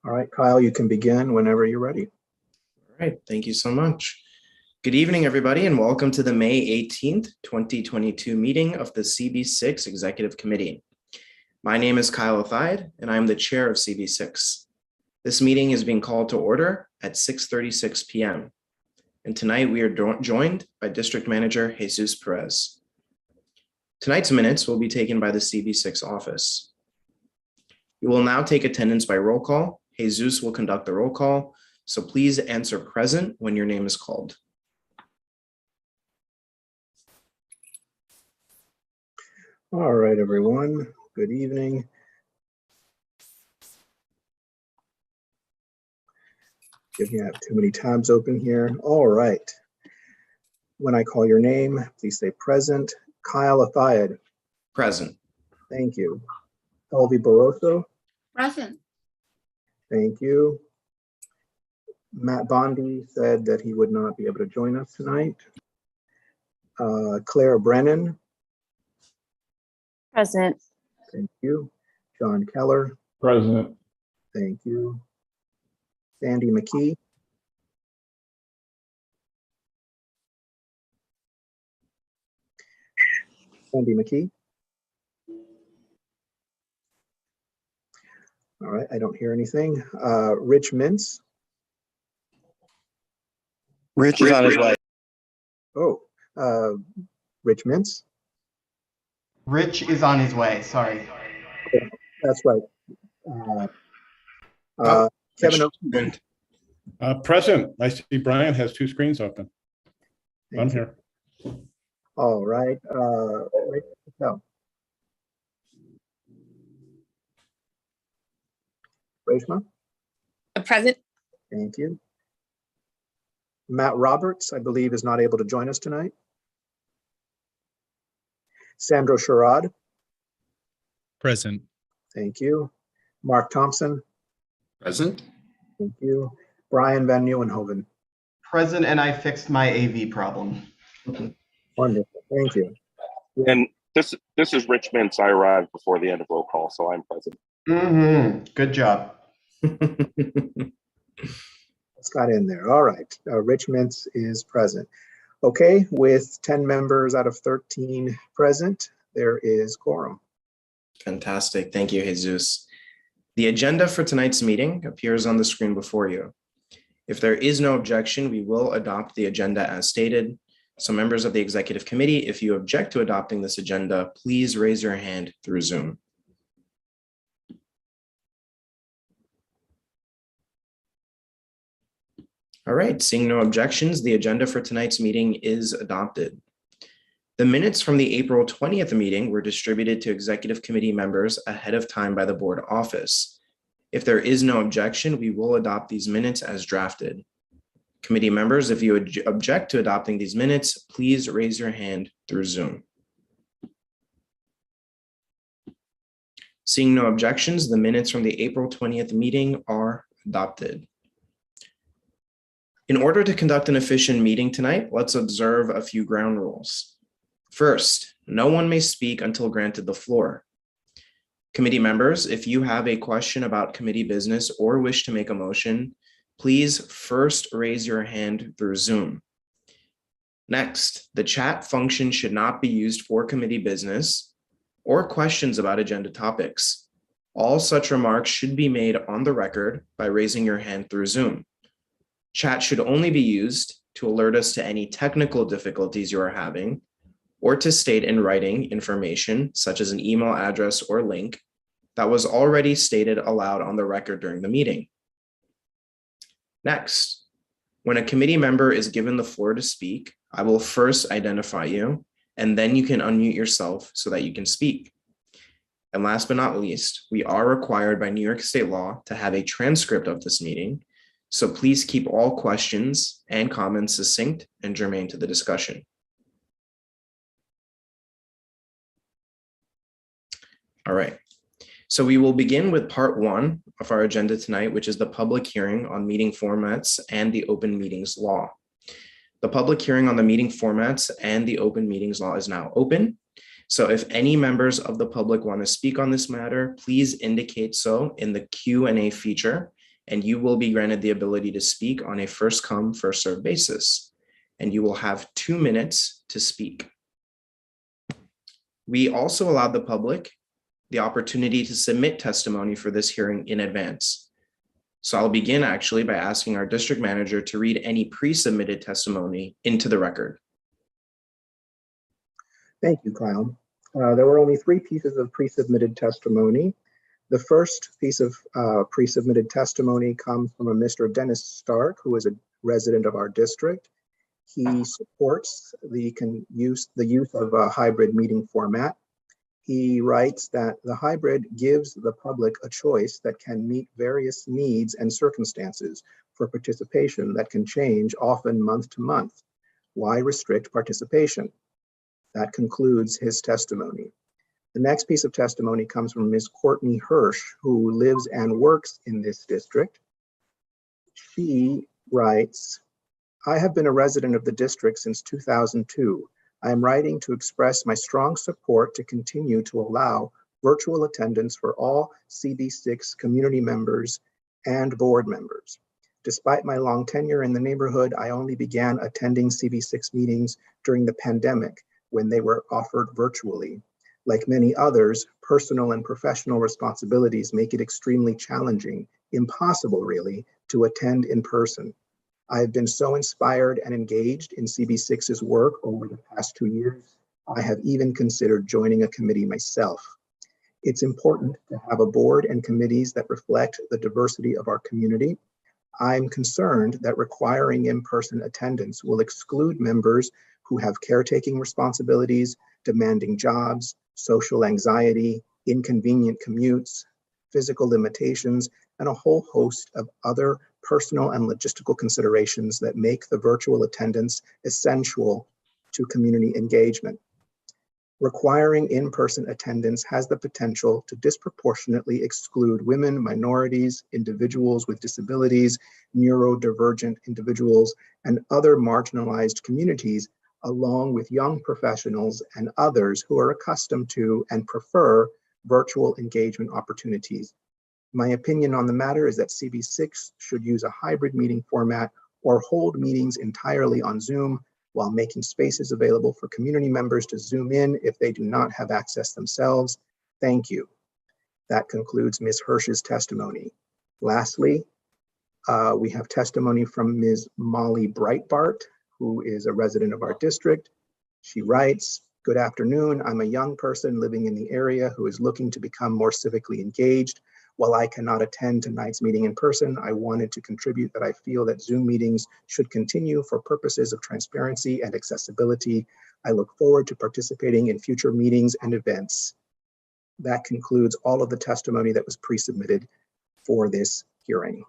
All right, Kyle, you can begin whenever you're ready. All right, thank you so much. Good evening, everybody, and welcome to the May 18th, 2022 meeting of the CB6 Executive Committee. My name is Kyle Athaide, and I'm the chair of CB6. This meeting is being called to order at 6:36 p.m. And tonight we are joined by District Manager Jesus Perez. Tonight's minutes will be taken by the CB6 office. We will now take attendance by roll call. Jesus will conduct the roll call, so please answer present when your name is called. All right, everyone. Good evening. If you have too many tabs open here. All right. When I call your name, please say present. Kyle Athaide. Present. Thank you. Elvie Barroso. Present. Thank you. Matt Bondi said that he would not be able to join us tonight. Claire Brennan. Present. Thank you. John Keller. Present. Thank you. Sandy McKee. Sandy McKee. All right, I don't hear anything. Rich Mintz. Rich is on his way. Oh, Rich Mintz. Rich is on his way. Sorry. That's right. Kevin O'Keefe. Present. I see Brian has two screens open. I'm here. All right. Rachel Patel. Reshma. Present. Thank you. Matt Roberts, I believe, is not able to join us tonight. Sandro Sherrod. Present. Thank you. Mark Thompson. Present. Thank you. Brian Van Nieuwenhoven. Present, and I fixed my AV problem. Wonderful. Thank you. And this is Rich Mintz. I arrived before the end of roll call, so I'm present. Good job. It's got in there. All right. Rich Mintz is present. Okay, with 10 members out of 13 present, there is quorum. Fantastic. Thank you, Jesus. The agenda for tonight's meeting appears on the screen before you. If there is no objection, we will adopt the agenda as stated. So members of the executive committee, if you object to adopting this agenda, please raise your hand through Zoom. All right, seeing no objections, the agenda for tonight's meeting is adopted. The minutes from the April 20th meeting were distributed to executive committee members ahead of time by the board office. If there is no objection, we will adopt these minutes as drafted. Committee members, if you object to adopting these minutes, please raise your hand through Zoom. Seeing no objections, the minutes from the April 20th meeting are adopted. In order to conduct an efficient meeting tonight, let's observe a few ground rules. First, no one may speak until granted the floor. Committee members, if you have a question about committee business or wish to make a motion, please first raise your hand through Zoom. Next, the chat function should not be used for committee business or questions about agenda topics. All such remarks should be made on the record by raising your hand through Zoom. Chat should only be used to alert us to any technical difficulties you are having, or to state in writing information such as an email address or link that was already stated aloud on the record during the meeting. Next, when a committee member is given the floor to speak, I will first identify you, and then you can unmute yourself so that you can speak. And last but not least, we are required by New York State law to have a transcript of this meeting, so please keep all questions and comments succinct and germane to the discussion. All right, so we will begin with part one of our agenda tonight, which is the public hearing on meeting formats and the open meetings law. The public hearing on the meeting formats and the open meetings law is now open. So if any members of the public want to speak on this matter, please indicate so in the Q&A feature, and you will be granted the ability to speak on a first come, first served basis. And you will have 2 minutes to speak. We also allowed the public the opportunity to submit testimony for this hearing in advance. So I'll begin actually by asking our district manager to read any pre-submitted testimony into the record. Thank you, Kyle. There were only 3 pieces of pre-submitted testimony. The first piece of pre-submitted testimony comes from a Mr. Dennis Stark, who is a resident of our district. He supports the use of a hybrid meeting format. He writes that the hybrid gives the public a choice that can meet various needs and circumstances for participation that can change often month to month. Why restrict participation? That concludes his testimony. The next piece of testimony comes from Ms. Courtney Hirsch, who lives and works in this district. She writes, I have been a resident of the district since 2002. I am writing to express my strong support to continue to allow virtual attendance for all CB6 community members and board members. Despite my long tenure in the neighborhood, I only began attending CB6 meetings during the pandemic when they were offered virtually. Like many others, personal and professional responsibilities make it extremely challenging, impossible really, to attend in person. I have been so inspired and engaged in CB6's work over the past 2 years. I have even considered joining a committee myself. It's important to have a board and committees that reflect the diversity of our community. I'm concerned that requiring in-person attendance will exclude members who have caretaking responsibilities, demanding jobs, social anxiety, inconvenient commutes, physical limitations, and a whole host of other personal and logistical considerations that make the virtual attendance essential to community engagement. Requiring in-person attendance has the potential to disproportionately exclude women, minorities, individuals with disabilities, neurodivergent individuals, and other marginalized communities, along with young professionals and others who are accustomed to and prefer virtual engagement opportunities. My opinion on the matter is that CB6 should use a hybrid meeting format or hold meetings entirely on Zoom while making spaces available for community members to Zoom in if they do not have access themselves. Thank you. That concludes Ms. Hirsch's testimony. Lastly, we have testimony from Ms. Molly Breitbart, who is a resident of our district. She writes, good afternoon. I'm a young person living in the area who is looking to become more civically engaged. While I cannot attend tonight's meeting in person, I wanted to contribute that I feel that Zoom meetings should continue for purposes of transparency and accessibility. I look forward to participating in future meetings and events. That concludes all of the testimony that was pre-submitted for this hearing.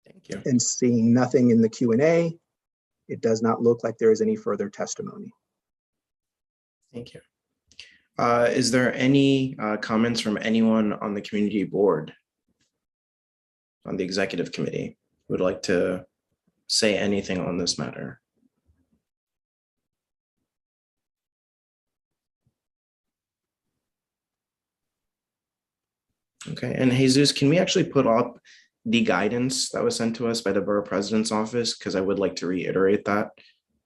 Thank you. And seeing nothing in the Q&A, it does not look like there is any further testimony. Thank you. Is there any comments from anyone on the community board, on the executive committee, who would like to say anything on this matter? Okay, and Jesus, can we actually put up the guidance that was sent to us by the borough president's office? Because I would like to reiterate that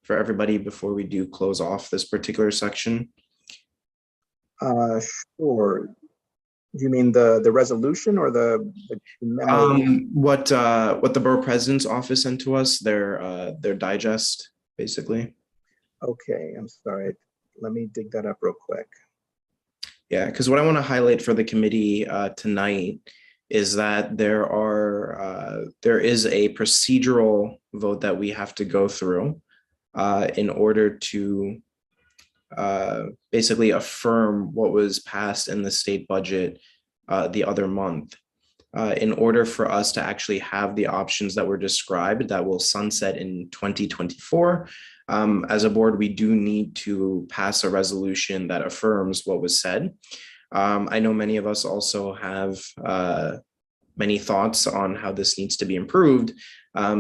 for everybody before we do close off this particular section. Sure. Do you mean the resolution or the memo? What the borough president's office sent to us, their digest, basically. Okay, I'm sorry. Let me dig that up real quick. Yeah, because what I want to highlight for the committee tonight is that there is a procedural vote that we have to go through in order to basically affirm what was passed in the state budget the other month. In order for us to actually have the options that were described that will sunset in 2024, as a board, we do need to pass a resolution that affirms what was said. I know many of us also have many thoughts on how this needs to be improved.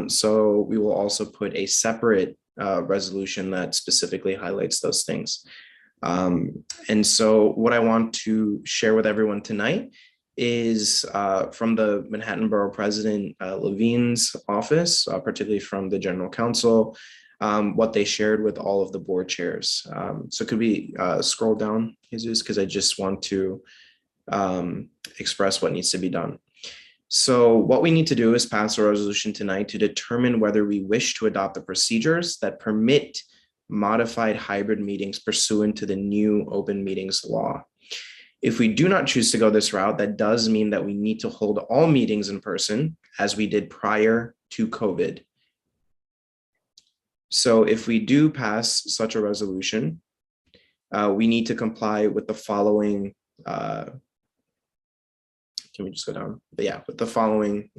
So we will also put a separate resolution that specifically highlights those things. And so what I want to share with everyone tonight is from the Manhattan Borough President Levine's office, particularly from the General Counsel, what they shared with all of the board chairs. So could we scroll down, Jesus, because I just want to express what needs to be done. So what we need to do is pass a resolution tonight to determine whether we wish to adopt the procedures that permit modified hybrid meetings pursuant to the new open meetings law. If we do not choose to go this route, that does mean that we need to hold all meetings in person as we did prior to COVID. So if we do pass such a resolution, we need to comply with the following, can we just go down? But yeah, with the following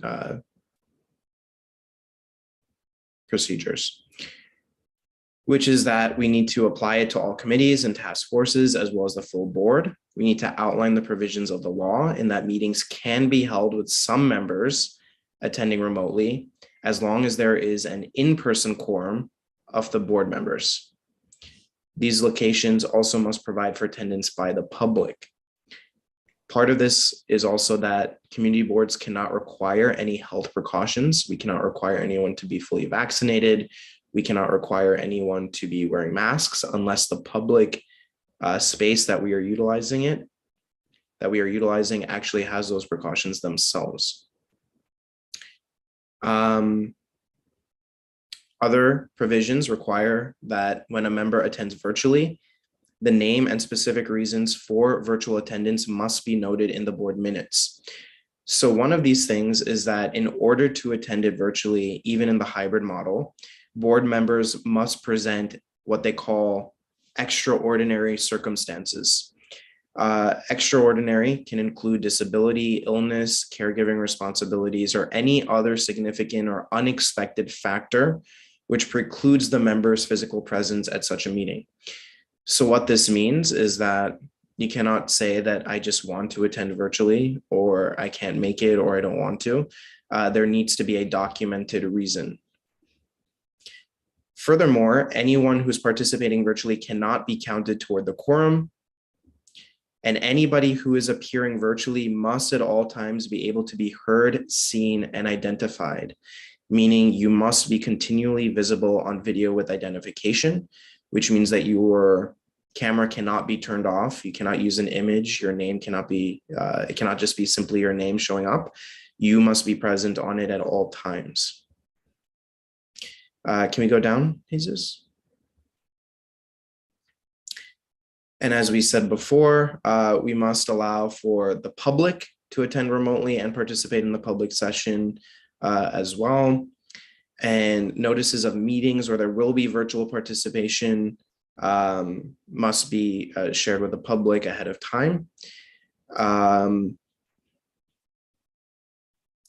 procedures, which is that we need to apply it to all committees and task forces as well as the full board. We need to outline the provisions of the law in that meetings can be held with some members attending remotely as long as there is an in-person quorum of the board members. These locations also must provide for attendance by the public. Part of this is also that community boards cannot require any health precautions. We cannot require anyone to be fully vaccinated. We cannot require anyone to be wearing masks unless the public space that we are utilizing actually has those precautions themselves. Other provisions require that when a member attends virtually, the name and specific reasons for virtual attendance must be noted in the board minutes. So one of these things is that in order to attend it virtually, even in the hybrid model, board members must present what they call extraordinary circumstances. Extraordinary can include disability, illness, caregiving responsibilities, or any other significant or unexpected factor which precludes the member's physical presence at such a meeting. So what this means is that you cannot say that I just want to attend virtually, or I can't make it, or I don't want to. There needs to be a documented reason. Furthermore, anyone who's participating virtually cannot be counted toward the quorum, and anybody who is appearing virtually must at all times be able to be heard, seen, and identified, meaning you must be continually visible on video with identification, which means that your camera cannot be turned off. You cannot use an image. Your name cannot be, it cannot just be simply your name showing up. You must be present on it at all times. Can we go down, Jesus? And as we said before, we must allow for the public to attend remotely and participate in the public session as well. And notices of meetings where there will be virtual participation must be shared with the public ahead of time.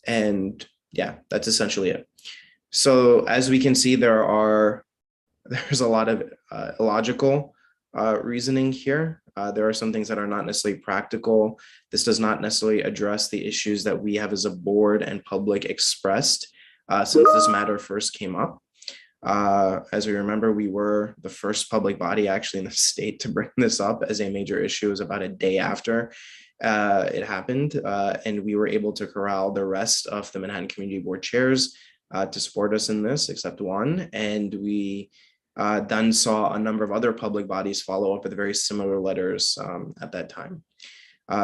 And yeah, that's essentially it. So as we can see, there's a lot of illogical reasoning here. There are some things that are not necessarily practical. This does not necessarily address the issues that we have as a board and public expressed since this matter first came up. As we remember, we were the first public body actually in the state to bring this up as a major issue. It was about a day after it happened, and we were able to corral the rest of the Manhattan Community Board chairs to support us in this, except one. And we then saw a number of other public bodies follow up with very similar letters at that time.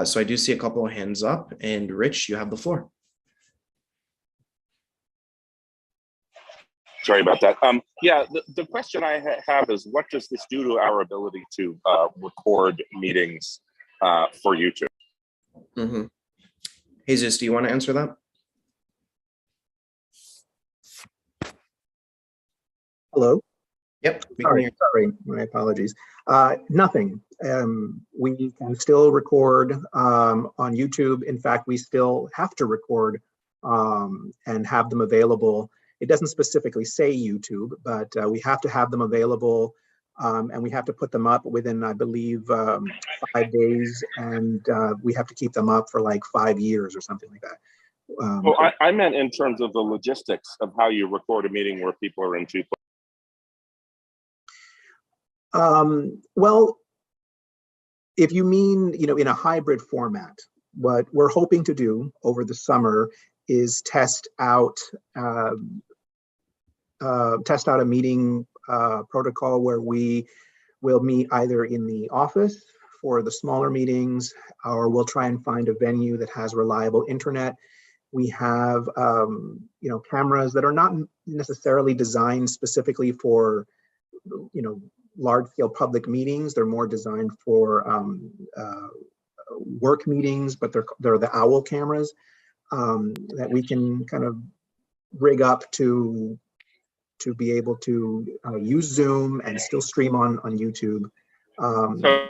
So I do see a couple of hands up, and Rich, you have the floor. Sorry about that. Yeah, the question I have is, what does this do to our ability to record meetings for YouTube? Mm-hmm. Jesus, do you want to answer that? Hello? Yep. Sorry, my apologies. Nothing. We can still record on YouTube. In fact, we still have to record and have them available. It doesn't specifically say YouTube, but we have to have them available, and we have to put them up within, I believe, 5 days, and we have to keep them up for like 5 years or something like that. Well, I meant in terms of the logistics of how you record a meeting where people are in two places. Well, if you mean, in a hybrid format, what we're hoping to do over the summer is test out a meeting protocol where we will meet either in the office for the smaller meetings, or we'll try and find a venue that has reliable internet. We have, cameras that are not necessarily designed specifically for, large-scale public meetings. They're more designed for work meetings, but they're the OWL cameras that we can kind of rig up to be able to use Zoom and still stream on YouTube. So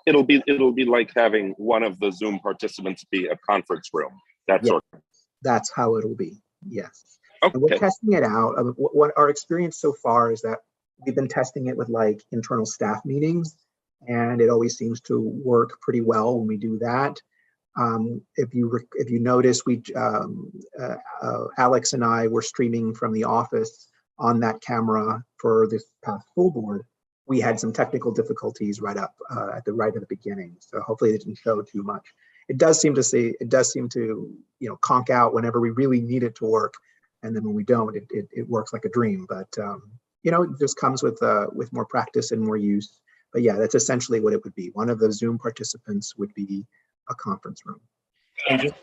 it'll be like having one of the Zoom participants be a conference room. That's how it'll be. Yes. Okay. And we're testing it out. What our experience so far is that we've been testing it with like internal staff meetings, and it always seems to work pretty well when we do that. If you notice, Alex and I were streaming from the office on that camera for this past full board. We had some technical difficulties right at the beginning, so hopefully it didn't show too much. It does seem to conk out whenever we really need it to work, and then when we don't, it works like a dream. But it just comes with more practice and more use. But yeah, that's essentially what it would be. One of the Zoom participants would be a conference room. And just,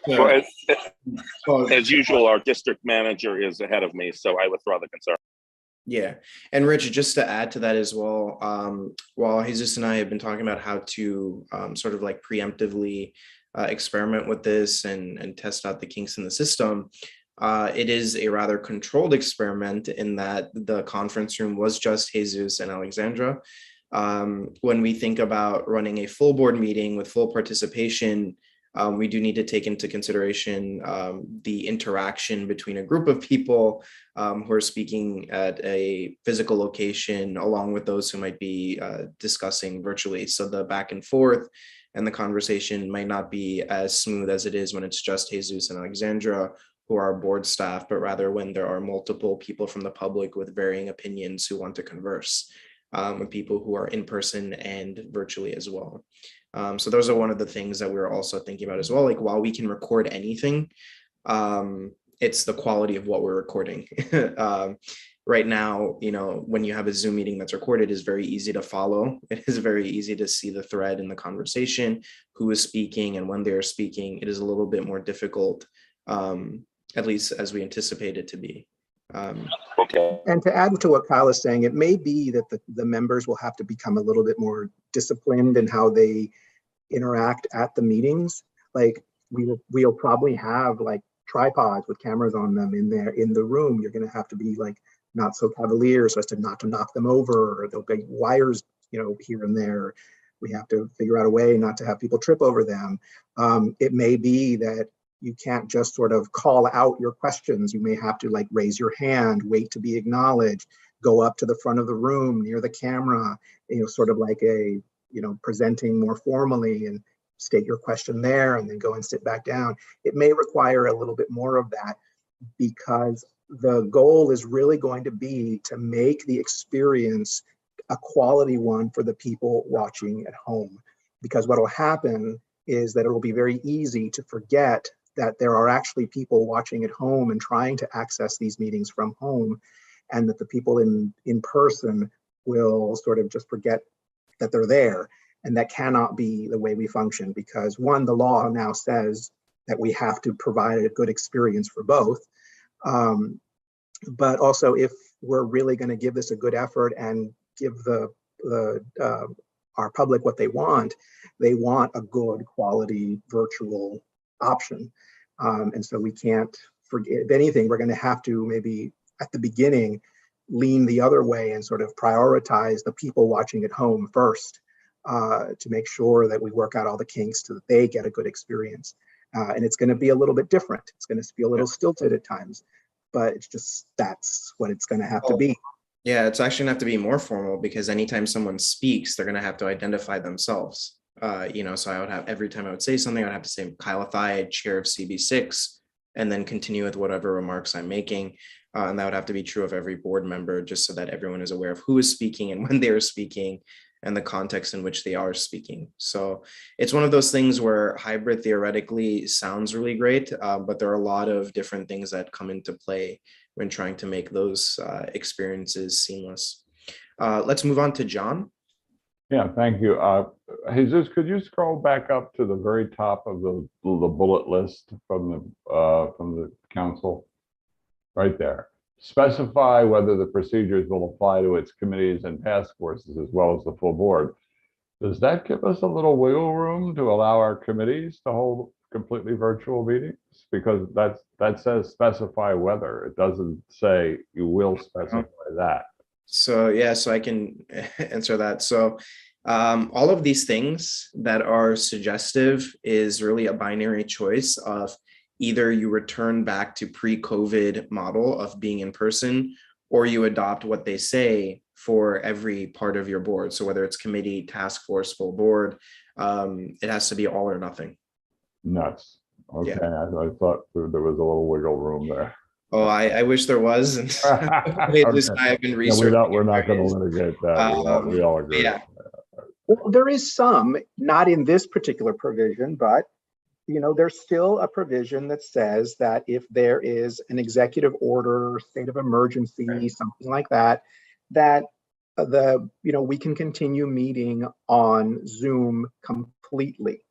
as usual, our district manager is ahead of me, so I withdraw the concern. Yeah, and Rich, just to add to that as well, while Jesus and I have been talking about how to sort of like preemptively experiment with this and test out the kinks in the system, it is a rather controlled experiment in that the conference room was just Jesus and Alexandra. When we think about running a full board meeting with full participation, we do need to take into consideration the interaction between a group of people who are speaking at a physical location, along with those who might be discussing virtually. So the back and forth and the conversation might not be as smooth as it is when it's just Jesus and Alexandra, who are board staff, but rather when there are multiple people from the public with varying opinions who want to converse with people who are in person and virtually as well. So those are one of the things that we're also thinking about as well. Like, while we can record anything, it's the quality of what we're recording. Right now, when you have a Zoom meeting that's recorded, it's very easy to follow. It is very easy to see the thread in the conversation, who is speaking and when they're speaking. It is a little bit more difficult, at least as we anticipate it to be. Okay. And to add to what Kyle is saying, it may be that the members will have to become a little bit more disciplined in how they interact at the meetings. Like we'll probably have like tripods with cameras on them in the room. You're going to have to be like not so cavalier so as to not to knock them over, or there'll be wires, here and there. We have to figure out a way not to have people trip over them. It may be that you can't just sort of call out your questions. You may have to like raise your hand, wait to be acknowledged, go up to the front of the room near the camera, sort of like presenting more formally, and state your question there and then go and sit back down. It may require a little bit more of that, because the goal is really going to be to make the experience a quality one for the people watching at home. Because what will happen is that it will be very easy to forget that there are actually people watching at home and trying to access these meetings from home, and that the people in person will sort of just forget that they're there. And that cannot be the way we function, because one, the law now says that we have to provide a good experience for both. But also, if we're really going to give this a good effort and give our public what they want a good quality virtual option. And so we can't forget. If anything, we're going to have to maybe at the beginning lean the other way and sort of prioritize the people watching at home first, to make sure that we work out all the kinks so that they get a good experience. And it's going to be a little bit different. It's going to be a little stilted at times, but it's just, that's what it's going to have to be. Yeah, it's actually going to have to be more formal, because anytime someone speaks, they're going to have to identify themselves. So I would have, every time I would say something, I would have to say Kyle Thied, chair of CB6, and then continue with whatever remarks I'm making. And that would have to be true of every board member, just so that everyone is aware of who is speaking and when they are speaking. and the context in which they are speaking. So it's one of those things where hybrid theoretically sounds really great, but there are a lot of different things that come into play when trying to make those experiences seamless. Let's move on to John. Yeah, thank you. Jesus, could you scroll back up to the very top of the bullet list from the council? Right there. Specify whether the procedures will apply to its committees and task forces as well as the full board. Does that give us a little wiggle room to allow our committees to hold completely virtual meetings? Because that says specify whether. It doesn't say you will specify that. So yeah, so I can answer that. So all of these things that are suggestive is really a binary choice of either you return back to pre-COVID model of being in person, or you adopt what they say for every part of your board. So whether it's committee, task force, full board, it has to be all or nothing. Nuts. Okay, Yeah. I thought there was a little wiggle room there. Oh, I wish there was. And I've been researching. Yeah, we're not going to litigate that. We all agree. Yeah. Well, there is some, not in this particular provision, but there's still a provision that says that if there is an executive order, state of emergency, something like that, that we can continue meeting on Zoom completely.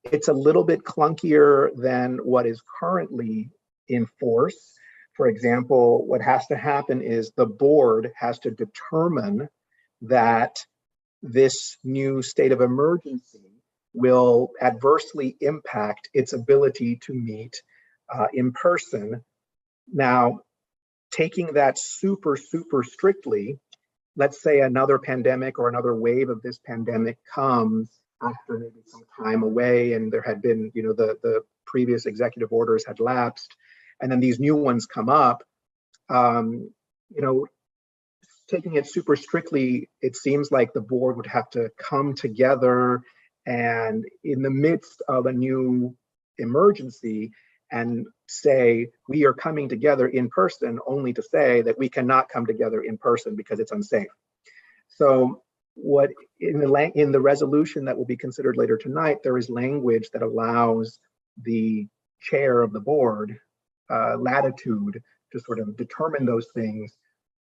It's a little bit clunkier than what is currently in force. For example, what has to happen is the board has to determine that this new state of emergency will adversely impact its ability to meet in person. Now, taking that super strictly, let's say another pandemic or another wave of this pandemic comes after maybe some time away, and there had been, the previous executive orders had lapsed, and then these new ones come up, taking it super strictly, it seems like the board would have to come together and in the midst of a new emergency and say, we are coming together in person, only to say that we cannot come together in person because it's unsafe. So what in the resolution that will be considered later tonight, there is language that allows the chair of the board latitude to sort of determine those things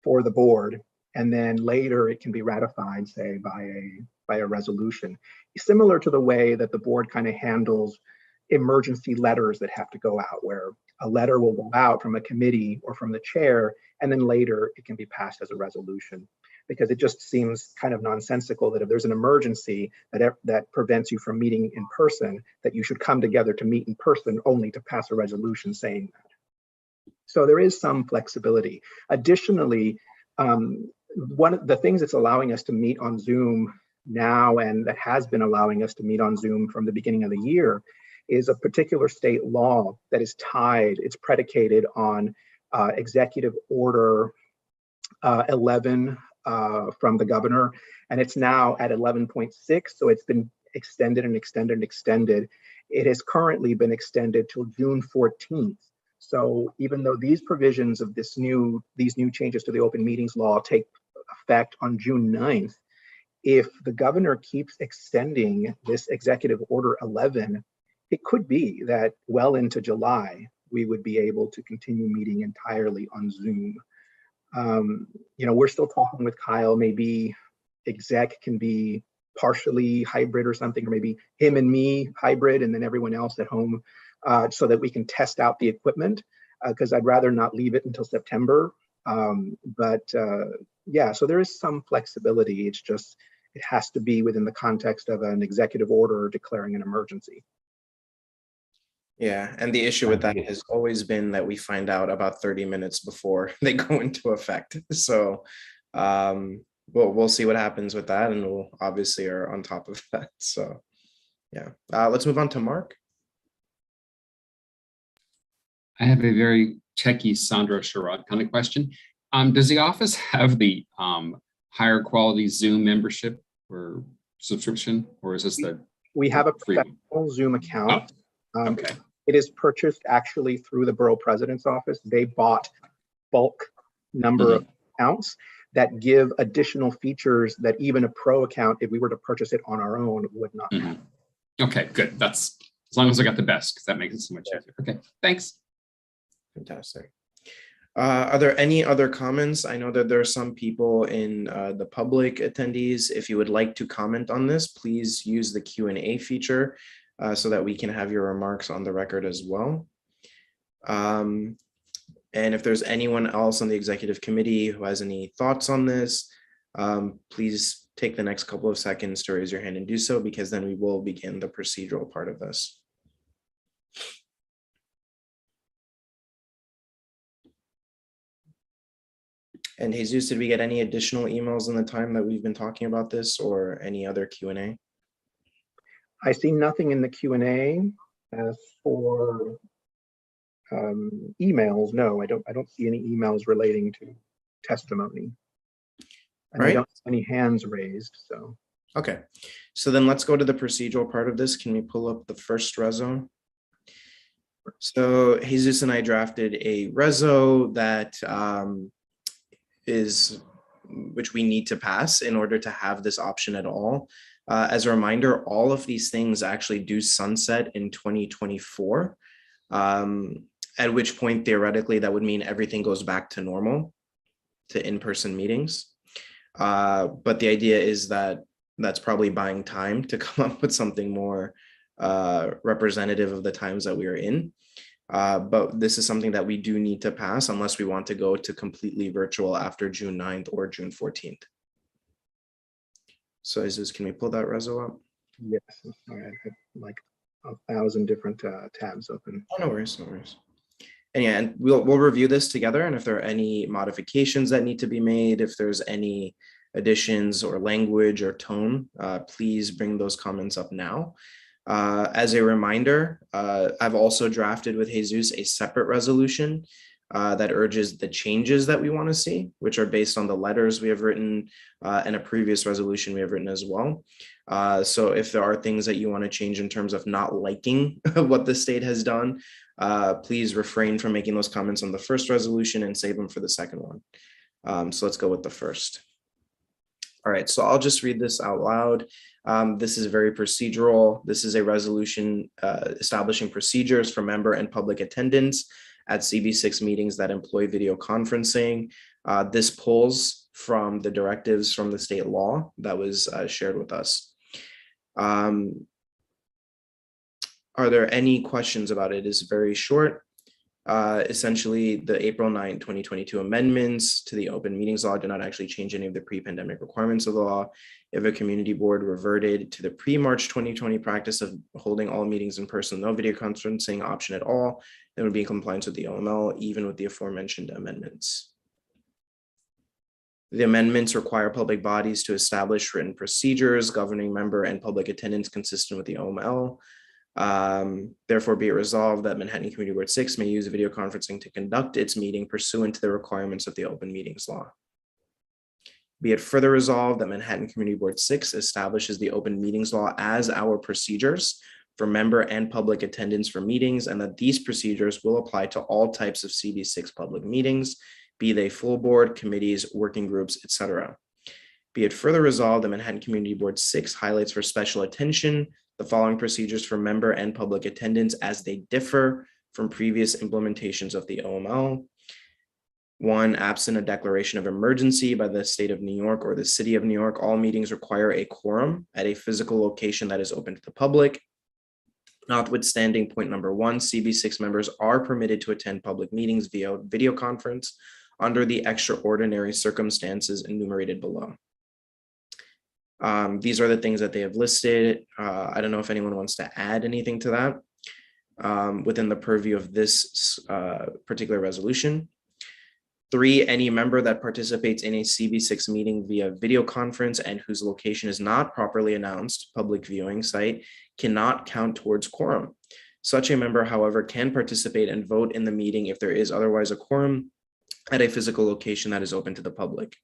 for the board. And then later it can be ratified, say, by a resolution, similar to the way that the board kind of handles emergency letters that have to go out, where a letter will go out from a committee or from the chair, and then later it can be passed as a resolution. Because it just seems kind of nonsensical that if there's an emergency that prevents you from meeting in person, that you should come together to meet in person only to pass a resolution saying that. So there is some flexibility. Additionally, one of the things that's allowing us to meet on Zoom now, and that has been allowing us to meet on Zoom from the beginning of the year, is a particular state law that is tied, it's predicated on Executive Order 11 from the governor, and it's now at 11.6, so it's been extended and extended and extended. It has currently been extended till June 14th. So even though these provisions of these new changes to the open meetings law take effect on June 9th, if the governor keeps extending this Executive Order 11, it could be that well into July, we would be able to continue meeting entirely on Zoom. We're still talking with Kyle, maybe exec can be partially hybrid or something, or maybe him and me hybrid and then everyone else at home, so that we can test out the equipment, because I'd rather not leave it until September. Yeah, so there is some flexibility. It's just, it has to be within the context of an executive order declaring an emergency. Yeah, and the issue with that has always been that we find out about 30 minutes before they go into effect. So we'll see what happens with that, and we'll obviously are on top of that. So yeah, let's move on to Mark. I have a very techie Sandra Sherrod kind of question. Does the office have the higher quality Zoom membership or subscription, or is this the we have a free professional Zoom account. Oh, okay. It is purchased actually through the borough president's office. They bought bulk number of accounts. that give additional features that even a pro account, if we were to purchase it on our own, would not have. Okay, good. That's as long as I got the best, because that makes it so much easier. Okay, thanks. Fantastic. Are there any other comments? I know that there are some people in the public attendees. If you would like to comment on this, please use the Q&A feature so that we can have your remarks on the record as well. And if there's anyone else on the executive committee who has any thoughts on this, please take the next couple of seconds to raise your hand and do so, because then we will begin the procedural part of this. And Jesus, did we get any additional emails in the time that we've been talking about this, or any other Q&A? I see nothing in the Q&A. As for emails, no, I don't see any emails relating to testimony. And I don't see any hands raised, so. Okay, so then let's go to the procedural part of this. Can we pull up the first reso? So Jesus and I drafted a reso that which we need to pass in order to have this option at all. As a reminder, all of these things actually do sunset in 2024, at which point theoretically that would mean everything goes back to normal, to in-person meetings. But the idea is that that's probably buying time to come up with something more representative of the times that we are in. But this is something that we do need to pass unless we want to go to completely virtual after June 9th or June 14th. So Jesus, can we pull that reso up? Yes, I'm sorry, I have like 1,000 different tabs open. Oh, no worries, no worries. And yeah, and we'll review this together, and if there are any modifications that need to be made, if there's any additions or language or tone, please bring those comments up now. As a reminder, I've also drafted with Jesus a separate resolution that urges the changes that we want to see, which are based on the letters we have written and a previous resolution we have written as well. So if there are things that you want to change in terms of not liking what the state has done, please refrain from making those comments on the first resolution and save them for the second one. So let's go with the first. All right, so I'll just read this out loud. This is very procedural. This is a resolution establishing procedures for member and public attendance at CB6 meetings that employ video conferencing. This pulls from the directives from the state law that was shared with us. Are there any questions about it? It's very short. Essentially, the April 9, 2022 amendments to the open meetings law do not actually change any of the pre-pandemic requirements of the law. If a community board reverted to the pre-March 2020 practice of holding all meetings in person, no video conferencing option at all, then would be in compliance with the OML, even with the aforementioned amendments. The amendments require public bodies to establish written procedures governing member and public attendance consistent with the OML. Therefore, be it resolved that Manhattan Community Board 6 may use video conferencing to conduct its meeting pursuant to the requirements of the open meetings law. Be it further resolved that Manhattan Community Board 6 establishes the open meetings law as our procedures for member and public attendance for meetings, and that these procedures will apply to all types of CB6 public meetings, be they full board, committees, working groups, etc. Be it further resolved that Manhattan Community Board 6 highlights for special attention the following procedures for member and public attendance as they differ from previous implementations of the OML. 1, absent a declaration of emergency by the state of New York or the city of New York, all meetings require a quorum at a physical location that is open to the public. Notwithstanding point number 1, CB6 members are permitted to attend public meetings via video conference under the extraordinary circumstances enumerated below. These are the things that they have listed. I don't know if anyone wants to add anything to that within the purview of this particular resolution. 3, any member that participates in a CB6 meeting via video conference and whose location is not properly announced, public viewing site, cannot count towards quorum. Such a member, however, can participate and vote in the meeting if there is otherwise a quorum at a physical location that is open to the public.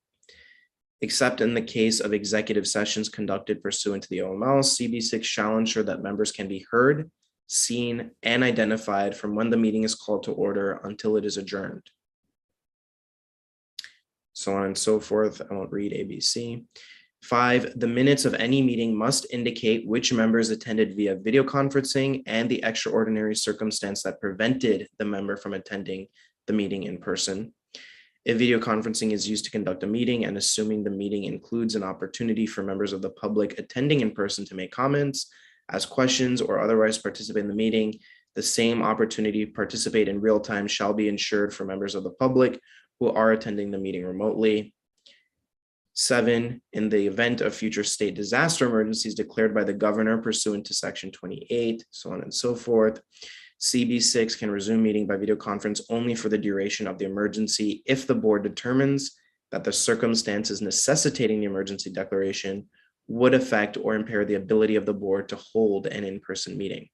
Except in the case of executive sessions conducted pursuant to the OML, CB6 shall ensure that members can be heard, seen, and identified from when the meeting is called to order until it is adjourned. so on and so forth. I won't read ABC. 5, the minutes of any meeting must indicate which members attended via video conferencing and the extraordinary circumstance that prevented the member from attending the meeting in person. If video conferencing is used to conduct a meeting, and assuming the meeting includes an opportunity for members of the public attending in person to make comments, ask questions, or otherwise participate in the meeting, the same opportunity to participate in real time shall be ensured for members of the public who are attending the meeting remotely. 7, in the event of future state disaster emergencies declared by the governor pursuant to section 28, so on and so forth, CB6 can resume meeting by video conference only for the duration of the emergency if the board determines that the circumstances necessitating the emergency declaration would affect or impair the ability of the board to hold an in-person meeting.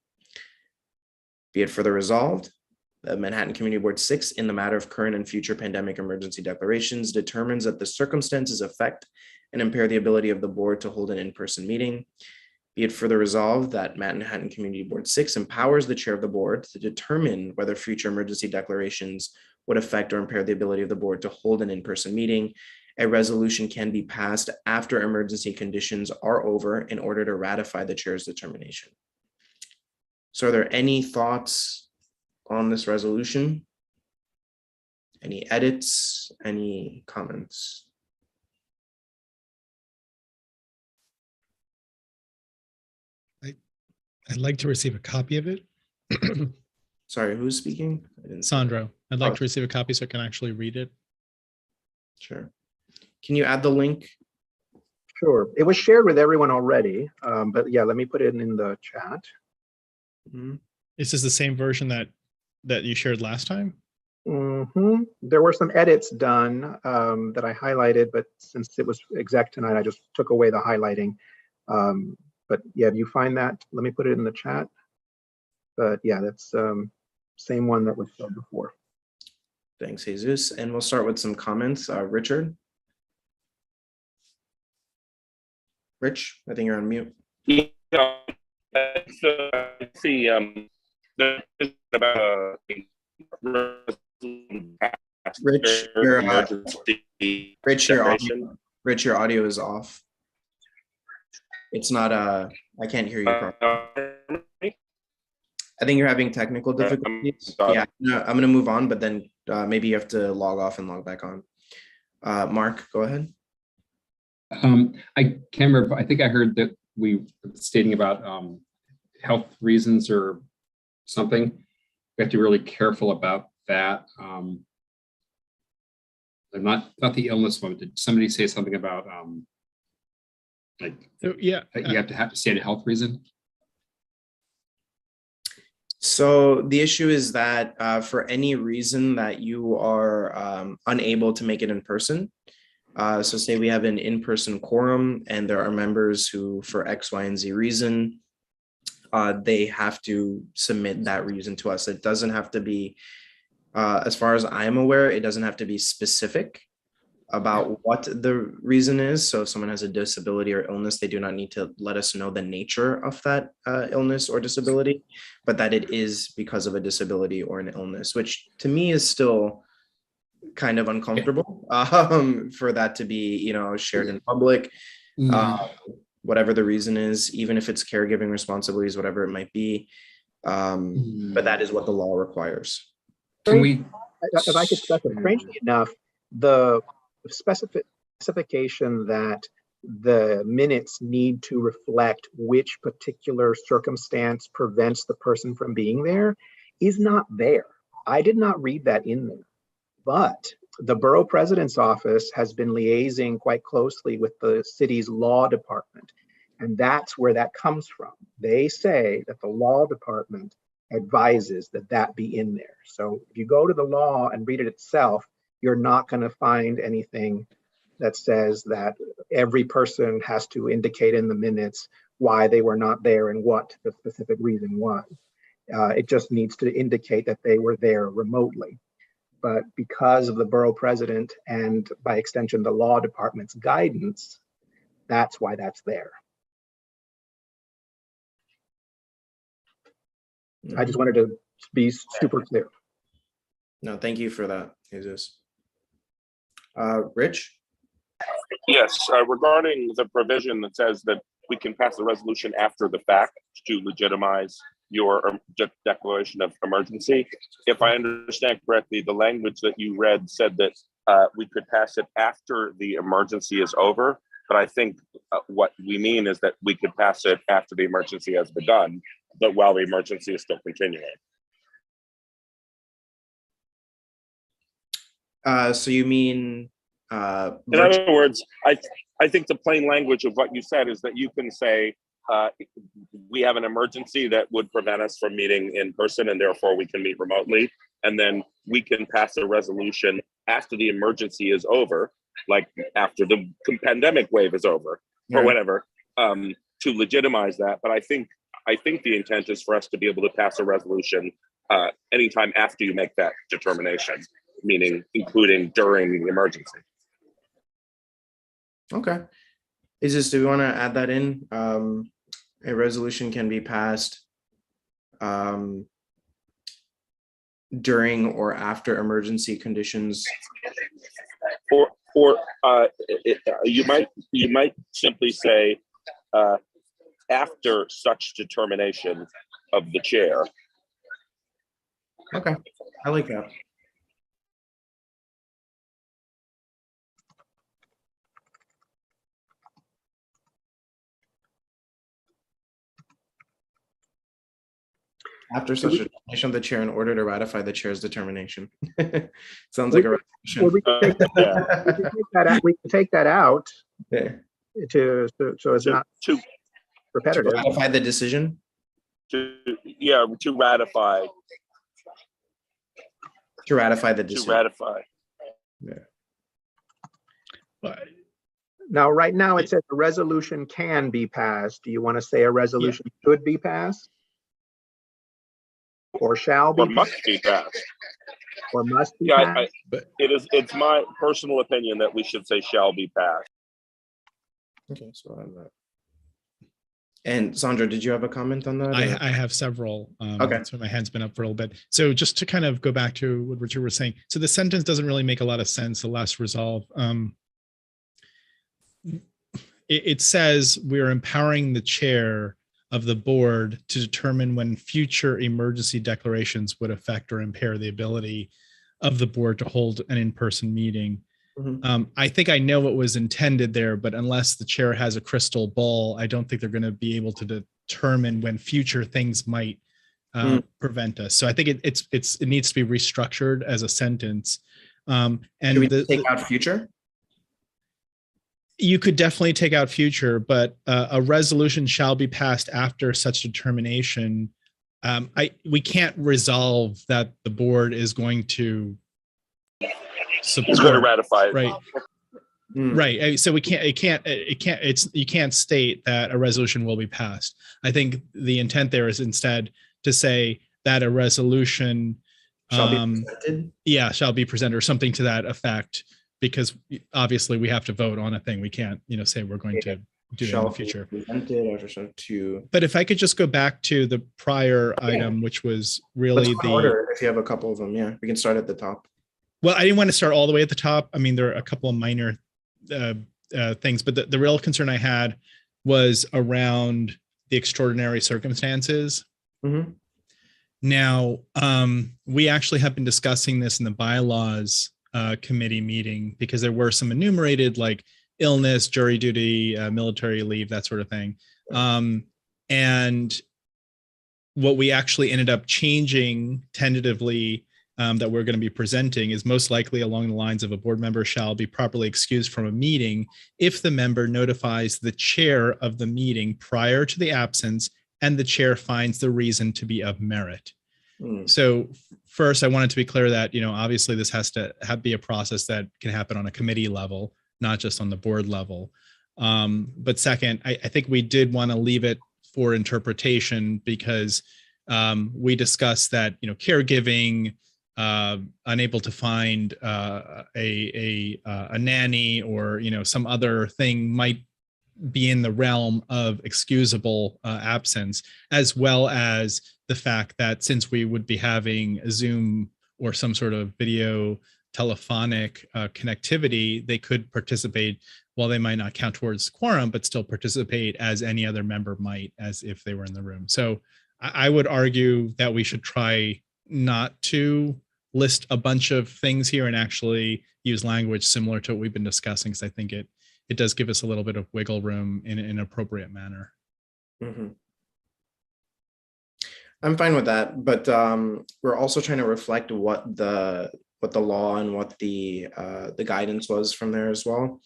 Be it further resolved, the Manhattan Community Board 6, in the matter of current and future pandemic emergency declarations, determines that the circumstances affect and impair the ability of the board to hold an in-person meeting. Be it further resolved that Manhattan Community Board 6 empowers the chair of the board to determine whether future emergency declarations would affect or impair the ability of the board to hold an in-person meeting. A resolution can be passed after emergency conditions are over in order to ratify the chair's determination. So are there any thoughts on this resolution? Any edits, any comments? I'd like to receive a copy of it. Sorry, who's speaking? I didn't see. Sandro, I'd like Oh. to receive a copy so I can actually read it. Sure. Can you add the link? Sure. It was shared with everyone already, but yeah, let me put it in the chat. Mhm. Is this the same version that you shared last time? There were some edits done that I highlighted, but since it was exec tonight, I just took away the highlighting. But yeah, if you find that, let me put it in the chat. But yeah, that's same one that was said before. Thanks, Jesus. And we'll start with some comments. Richard? Rich, I think you're on mute. Yeah, so I see about Rich, emergency Rich, your declaration. audio, Rich, your audio is off. It's not, I can't hear you properly. I think you're having technical difficulties. Yeah, no, I'm gonna move on, but then maybe you have to log off and log back on. Mark, go ahead. I can't remember. I think I heard that we were stating about health reasons or something. We have to be really careful about that. I'm not the illness one. Did somebody say something about like So, yeah, that you have to state a health reason? So the issue is that for any reason that you are unable to make it in person, so say we have an in-person quorum and there are members who for X, Y, and Z reason, they have to submit that reason to us. It doesn't have to be, as far as I'm aware, it doesn't have to be specific about what the reason is. So if someone has a disability or illness, they do not need to let us know the nature of that illness or disability, but that it is because of a disability or an illness, which to me is still kind of uncomfortable for that to be, you know, shared in public, whatever the reason is, even if it's caregiving responsibilities, whatever it might be. But that is what the law requires. Can we? If I could specify, strangely enough, the specification that the minutes need to reflect which particular circumstance prevents the person from being there is not there. I did not read that in there, but the borough president's office has been liaising quite closely with the city's law department, and that's where that comes from. They say that the law department advises that that be in there. So if you go to the law and read it itself, you're not going to find anything that says that every person has to indicate in the minutes why they were not there and what the specific reason was. It just needs to indicate that they were there remotely. But because of the borough president and by extension, the law department's guidance, that's why that's there. I just wanted to be super clear. No, thank you for that, Jesus. Rich? Yes, regarding the provision that says that we can pass the resolution after the fact to legitimize your declaration of emergency. If I understand correctly, the language that you read said that we could pass it after the emergency is over. But I think what we mean is that we could pass it after the emergency has begun, but while the emergency is still continuing. So you mean in other words, I think the plain language of what you said is that you can say we have an emergency that would prevent us from meeting in person, and therefore we can meet remotely, and then we can pass a resolution after the emergency is over, like after the pandemic wave is over or whatever, to legitimize that. But I think the intent is for us to be able to pass a resolution anytime after you make that determination, meaning including during the emergency. Okay. Do we want to add that in? A resolution can be passed during or after emergency conditions. Or you might simply say after such determination of the chair. Okay, I like that. After such a determination of the chair in order to ratify the chair's determination. Sounds like a resolution. Well, we can take that out. We can take that out Yeah. so it's not to repetitive. Ratify the decision. To ratify. To ratify the decision. To ratify. Yeah. But Now, right now it says a resolution can be passed. Do you want to say a resolution should be passed? Or shall be? Or must be passed. Or must be Yeah, passed? it's my personal opinion that we should say shall be passed. Okay, so I have that. And Sandra, did you have a comment on that? I have several. Okay. So my hand's been up for a little bit. So just to kind of go back to what Richard was saying. So the sentence doesn't really make a lot of sense, the last resolve. It says we're empowering the chair of the board to determine when future emergency declarations would affect or impair the ability of the board to hold an in-person meeting. Mhm. I think I know what was intended there, but unless the chair has a crystal ball, I don't think they're going to be able to determine when future things might prevent us. So I think it needs to be restructured as a sentence. And Should we take out future? You could definitely take out future, but a resolution shall be passed after such determination. We can't resolve that the board is going to support. It's going to ratify it. Right. Right. So you can't state that a resolution will be passed. I think the intent there is instead to say that a resolution Shall be presented? shall be presented or something to that effect, because obviously we have to vote on a thing. We can't, say we're going to do it in the future. But if I could just go back to the prior item, which was really Let's order if you have a couple of them. Yeah, we can start at the top. Well, I didn't want to start all the way at the top. I mean, there are a couple of minor things, but the real concern I had was around the extraordinary circumstances. Mm-hmm. Now, we actually have been discussing this in the bylaws committee meeting, because there were some enumerated, like illness, jury duty, military leave, that sort of thing. And what we actually ended up changing tentatively that we're going to be presenting is most likely along the lines of a board member shall be properly excused from a meeting if the member notifies the chair of the meeting prior to the absence and the chair finds the reason to be of merit. So first, I wanted to be clear that, obviously this has to be a process that can happen on a committee level, not just on the board level. But second, I think we did want to leave it for interpretation, because we discussed that, caregiving, unable to find a nanny or, some other thing might be in the realm of excusable absence, as well as the fact that since we would be having a Zoom or some sort of video telephonic connectivity, they could participate. While they might not count towards quorum, but still participate as any other member might, as if they were in the room. So I would argue that we should try not to list a bunch of things here and actually use language similar to what we've been discussing, because I think it does give us a little bit of wiggle room in an appropriate manner. Mhm. I'm fine with that, but we're also trying to reflect what the law and what the guidance was from there as well.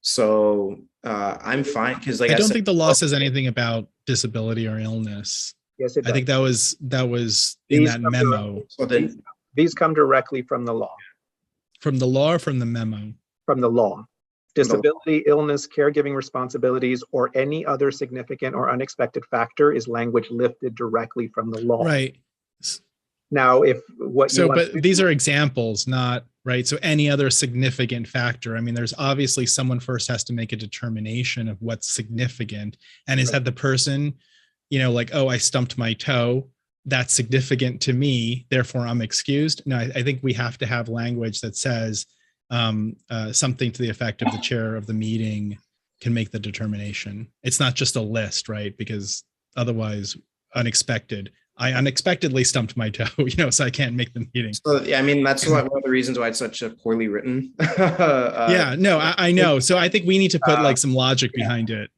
So I'm fine, because like I don't said, think the law says anything about disability or illness. Yes, it does. I think that was in These that come memo. so then, These come directly from the law. From the law or from the memo? From the law. Disability, illness, caregiving responsibilities, or any other significant or unexpected factor is language lifted directly from the law. Right. Now, if what you So, want but to these are examples, not right. So any other significant factor. I mean, there's obviously someone first has to make a determination of what's significant. And is that the person, like, oh, I stumped my toe, that's significant to me, therefore I'm excused? No, I think we have to have language that says something to the effect of the chair of the meeting can make the determination. It's not just a list, right? Because otherwise, unexpected. I unexpectedly stumped my toe, so I can't make the meeting. so yeah, I mean, that's one of the reasons why it's such a poorly written. Yeah, no, I know. So I think we need to put like some logic behind it.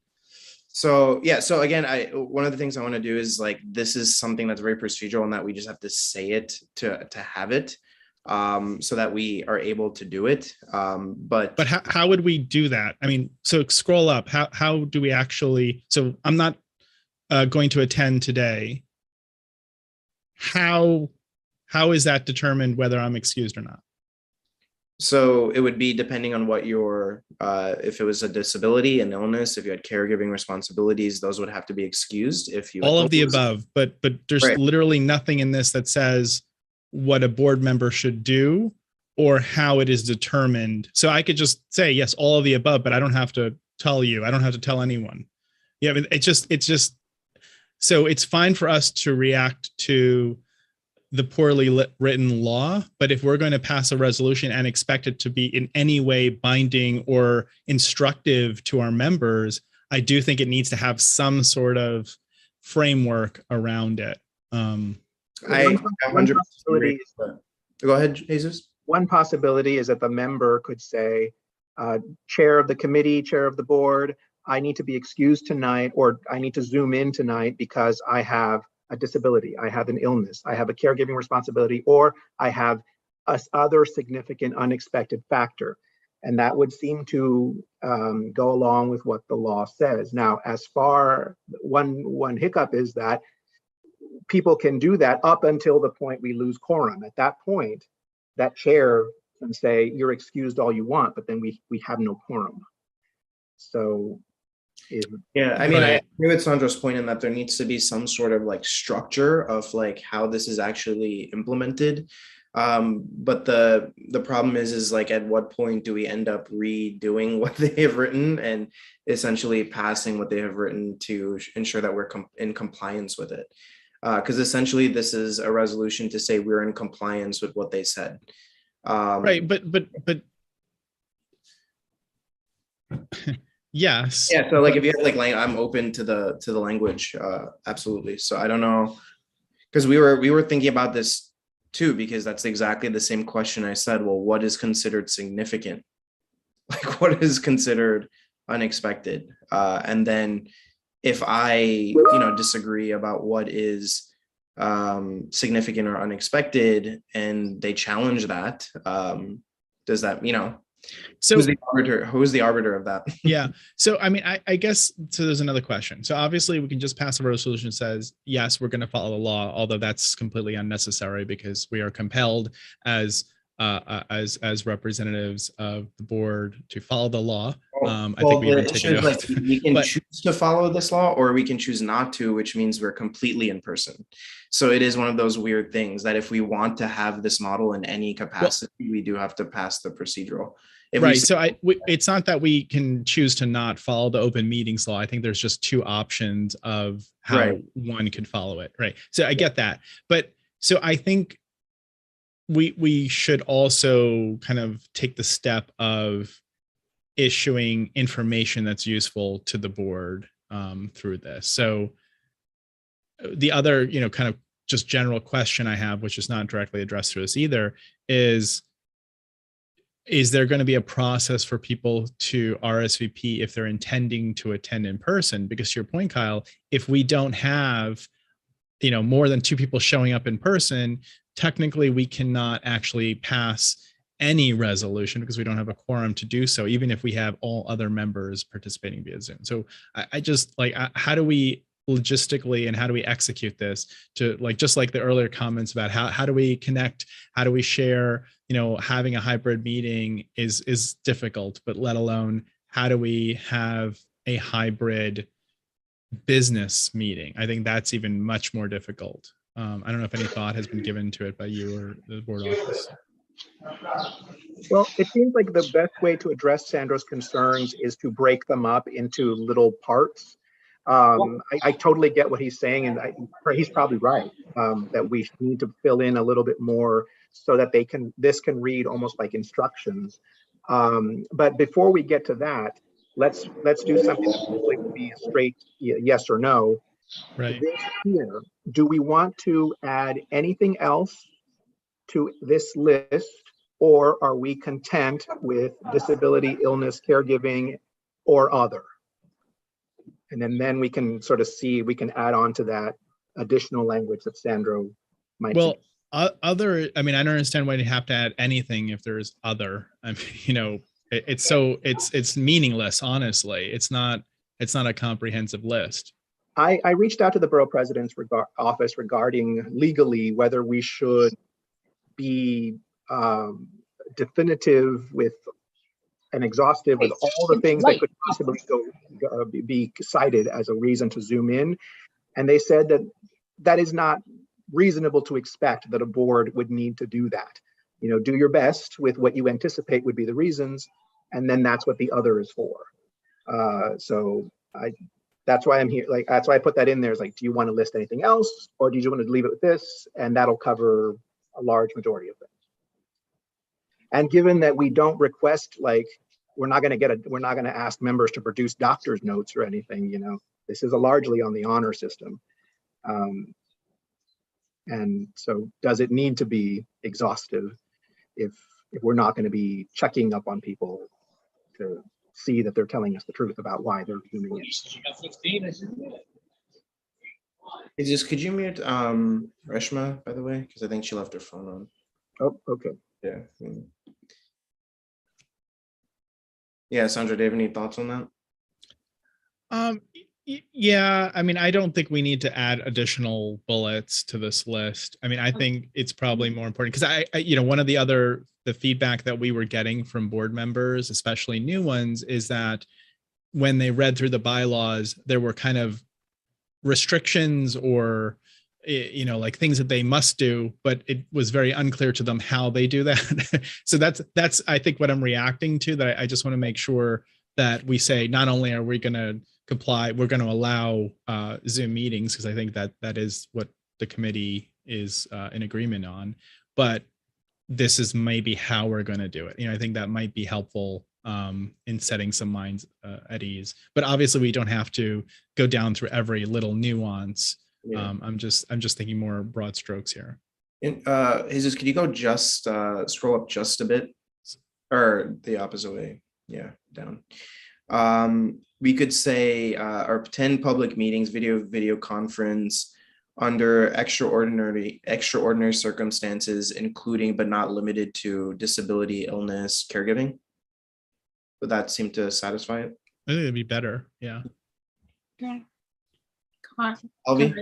So yeah, so again, one of the things I want to do is like, this is something that's very procedural, and that we just have to say it to have it, so that we are able to do it. But how would we do that? I mean, so scroll up. How do we actually? So I'm not going to attend today. How is that determined whether I'm excused or not? So it would be depending on what your, if it was a disability, an illness, if you had caregiving responsibilities, those would have to be excused. If you all of the above, but there's literally nothing in this that says what a board member should do or how it is determined. So I could just say yes, all of the above, but I don't have to tell you. I don't have to tell anyone. Yeah, but it's just. So it's fine for us to react to the poorly written law, but if we're going to pass a resolution and expect it to be in any way binding or instructive to our members, I do think it needs to have some sort of framework around it. I 100% agree. Go ahead, Jesus. One possibility is that the member could say, chair of the committee, chair of the board, I need to be excused tonight, or I need to Zoom in tonight because I have a disability, I have an illness, I have a caregiving responsibility, or I have a other significant unexpected factor. And that would seem to go along with what the law says. Now, as far, one hiccup is that people can do that up until the point we lose quorum. At that point, that chair can say, you're excused all you want, but then we have no quorum. So yeah, I mean, I agree with Sandra's point in that there needs to be some sort of like structure of like how this is actually implemented. But the problem is like, at what point do we end up redoing what they have written and essentially passing what they have written to ensure that we're in compliance with it? Because essentially this is a resolution to say we're in compliance with what they said. Right, but yes. Yeah. So like, if you have like, I'm open to the language. Absolutely. So I don't know, because we were thinking about this too, because that's exactly the same question I said. Well, what is considered significant? Like, what is considered unexpected? And then if I, disagree about what is significant or unexpected, and they challenge that, does that, so who's the arbiter of that? Yeah. So, I mean, I guess, so there's another question. So obviously we can just pass a resolution that says, yes, we're going to follow the law, although that's completely unnecessary because we are compelled as representatives of the board to follow the law. I think we even take it like, we can choose to follow this law, or we can choose not to, which means we're completely in person. So it is one of those weird things that if we want to have this model in any capacity, we do have to pass the procedural. Right. So it's not that we can choose to not follow the open meetings law. I think there's just two options of how one could follow it. Right. So I get that. But so I think we should also kind of take the step of issuing information that's useful to the board through this. So the other, kind of just general question I have, which is not directly addressed to us either, is there going to be a process for people to RSVP if they're intending to attend in person? Because to your point, Kyle, if we don't have, more than 2 people showing up in person, technically we cannot actually pass any resolution because we don't have a quorum to do so, even if we have all other members participating via Zoom. So I just how do we logistically and how do we execute this to just like the earlier comments about how do we connect, how do we share, having a hybrid meeting is difficult, but let alone how do we have a hybrid business meeting? I think that's even much more difficult. I don't know if any thought has been given to it by you or the board office. Well, it seems like the best way to address Sandro's concerns is to break them up into little parts. I totally get what he's saying, and he's probably right, that we need to fill in a little bit more so that this can read almost like instructions. But before we get to that, let's do something that hopefully will be a straight yes or no. Right. This here, do we want to add anything else to this list, or are we content with disability, illness, caregiving, or other? And then we can sort of see, we can add on to that additional language that Sandro might. Well, other, I don't understand why you have to add anything if there's other. It's meaningless, honestly. It's not a comprehensive list. I reached out to the borough president's office regarding legally whether we should be definitive with and exhaustive with all the things that could possibly be cited as a reason to zoom in. And they said that is not reasonable to expect that a board would need to do that. Do your best with what you anticipate would be the reasons, and then that's what the other is for. That's why I'm here. That's why I put that in there. Is do you want to list anything else, or do you want to leave it with this? And that'll cover a large majority of things. And given that we don't request, we're not going to ask members to produce doctor's notes or anything. This is largely on the honor system. And so, does it need to be exhaustive if we're not going to be checking up on people to see that they're telling us the truth about why they're zooming in? Could you mute Reshma, by the way, because I think she left her phone on. Oh, okay. Yeah. Yeah, Sandra, do you have any thoughts on that? Yeah, I don't think we need to add additional bullets to this list. I think it's probably more important because one of the feedback that we were getting from board members, especially new ones, is that when they read through the bylaws, there were kind of restrictions or things that they must do, but it was very unclear to them how they do that. So that's I think what I'm reacting to, that I just want to make sure that we say not only are we going to comply, we're going to allow Zoom meetings, because I think that is what the committee is in agreement on, but this is maybe how we're going to do it. I think that might be helpful in setting some minds at ease, but obviously we don't have to go down through every little nuance. Yeah. I'm just thinking more broad strokes here. And Jesus, could you go scroll up just a bit, or the opposite way? Yeah, down. We could say or attend public meetings, video conference under extraordinary circumstances, including but not limited to disability, illness, caregiving. Would that seem to satisfy it? I think it'd be better. Yeah. Okay. Alvi?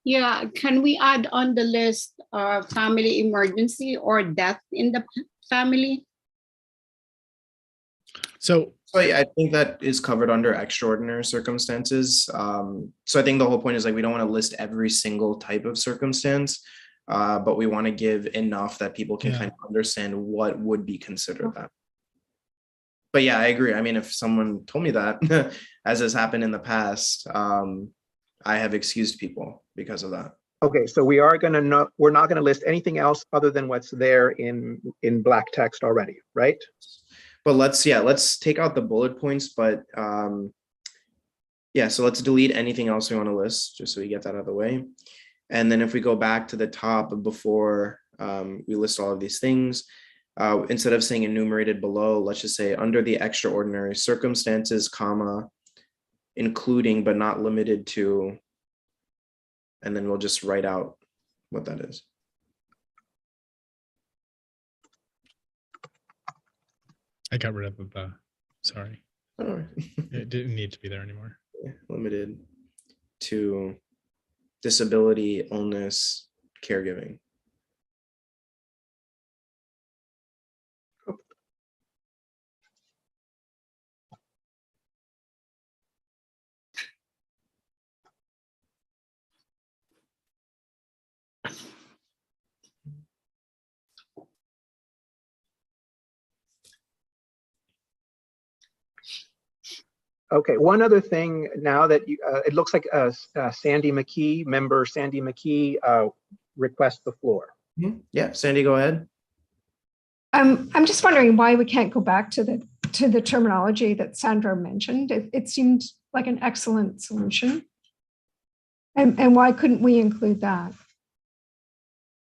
Yeah, can we add on the list family emergency or death in the family? So I think that is covered under extraordinary circumstances. So I think the whole point is we don't want to list every single type of circumstance, but we want to give enough that people can kind of understand what would be considered that. But yeah, I agree. If someone told me that, as has happened in the past, I have excused people because of that. Okay, so we are gonna not, we're not gonna list anything else other than what's there in black text already, right? But let's take out the bullet points, but yeah, so let's delete anything else we want to list, just so we get that out of the way. And then if we go back to the top before we list all of these things, instead of saying enumerated below, let's just say under the extraordinary circumstances, comma, including but not limited to, and then we'll just write out what that is. I got rid of the, sorry. Oh, It didn't need to be there anymore. limited to disability, illness, caregiving. Okay, one other thing now that you, it looks like Sandy McKee, member Sandy McKee requests the floor. Yeah, Sandy, go ahead. I'm just wondering why we can't go back to the terminology that Sandra mentioned. It seemed like an excellent solution. And why couldn't we include that?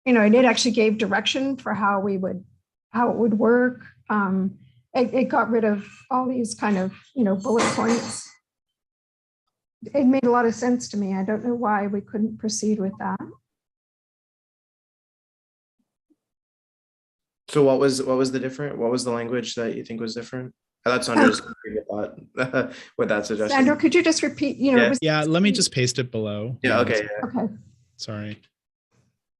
You know, and it actually gave direction for how it would work. It got rid of all these kind of, bullet points. It made a lot of sense to me. I don't know why we couldn't proceed with that. So what was the language that you think was different? I thought Sandra's thought with that suggestion. Sandra, could you just repeat? Yeah, let me just paste it below. Yeah, okay. Okay. Sorry.